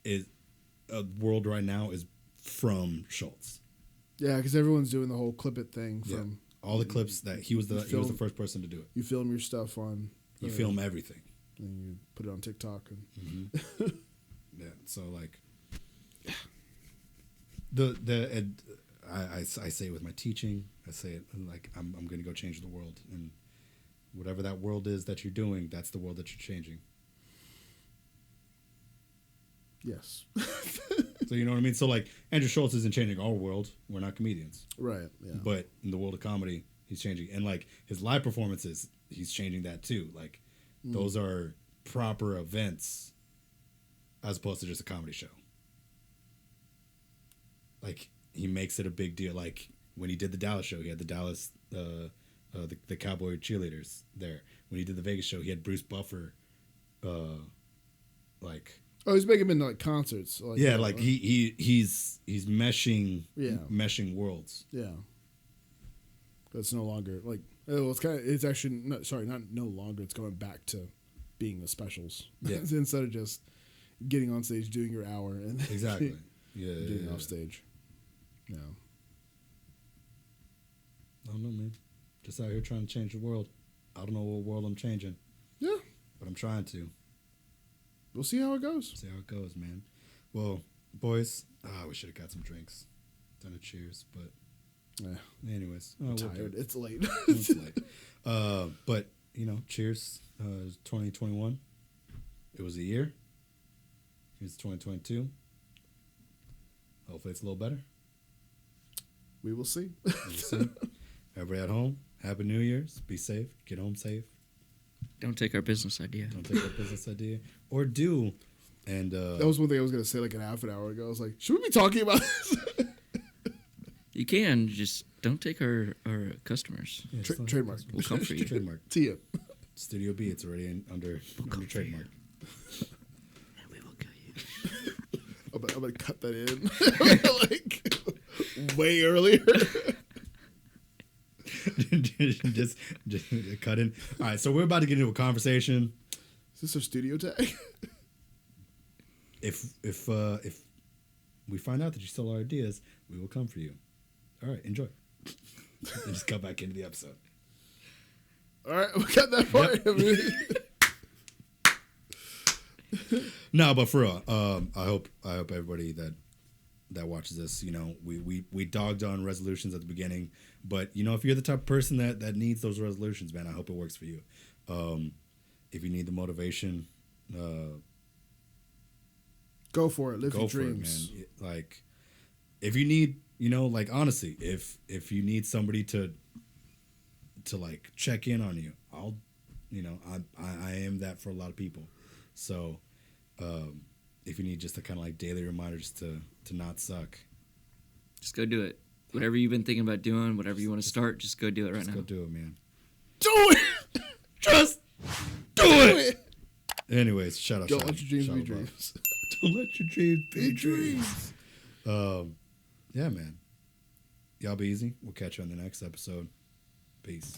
S1: is a world right now is from Schultz.
S2: Yeah, because everyone's doing the whole clip it thing from
S1: all the clips that he was the first person to do it.
S2: You film your stuff on.
S1: You film everything,
S2: and you put it on TikTok and.
S1: Yeah, so like, I say it with my teaching. I say it like I'm going to go change the world, and whatever that world is that you're doing, that's the world that you're changing.
S2: Yes.
S1: So you know what I mean? So like Andrew Schultz isn't changing our world. We're not comedians.
S2: Right. Yeah.
S1: But in the world of comedy, he's changing. And like his live performances, he's changing that too. Like those are proper events as opposed to just a comedy show. Like he makes it a big deal. Like when he did the Dallas show, he had the Dallas the Cowboy cheerleaders there. When he did the Vegas show, he had Bruce Buffer like
S2: oh, he's making them into like concerts. Like,
S1: yeah, like he's meshing worlds.
S2: Yeah. It's no longer like it's actually not no longer. It's going back to being the specials.
S1: Yeah.
S2: Instead of just getting on stage, doing your hour, and
S1: exactly. Yeah.
S2: Getting off stage. Yeah.
S1: I don't know, man. Just out here trying to change the world. I don't know what world I'm changing.
S2: Yeah.
S1: But I'm trying to.
S2: We'll see how it goes.
S1: See how it goes, man. Well, boys, we should have got some drinks. Done a cheers, but anyways.
S2: I'm tired. It's late.
S1: It's late. But, cheers. 2021. It was a year. Here's 2022. Hopefully it's a little better.
S2: We will see.
S1: We'll see. Everybody at home, Happy New Year's. Be safe. Get home safe.
S3: Don't take our business idea.
S1: Or do. And
S2: that was one thing I was going to say like an half an hour ago. I was like, should we be talking about this?
S3: You can. Just don't take our customers.
S1: Yeah,
S2: trademark.
S3: We'll come for you.
S1: Trademark.
S2: TM.
S1: Studio B. It's already under trademark.
S3: And we will kill you.
S2: I'm going to cut that in. Like, way earlier.
S1: just cut in. All right, so we're about to get into a conversation.
S2: Is this our studio tag?
S1: If we find out that you stole our ideas, we will come for you. All right, enjoy. And just cut back into the episode.
S2: All right, we got that part.
S1: Yep. No, but for real, I hope everybody that watches this, you know, we dogged on resolutions at the beginning, but you know, if you're the type of person that needs those resolutions, man, I hope it works for you. If you need the motivation,
S2: go for it. Live your
S1: for
S2: dreams,
S1: it, man. Like, if you need, you know, like honestly, if you need somebody to like check in on you, I'll, you know, I am that for a lot of people. So, if you need just a kind of like daily reminder just to not suck,
S3: just go do it. Whatever you've been thinking about doing, whatever you want to start, just go do it right now.
S1: Go do it, man.
S2: do it. Just do it.
S1: Anyways, shout out.
S2: Don't let your dreams be dreams.
S1: Don't let your dreams be dreams. Yeah, man. Y'all be easy. We'll catch you on the next episode. Peace.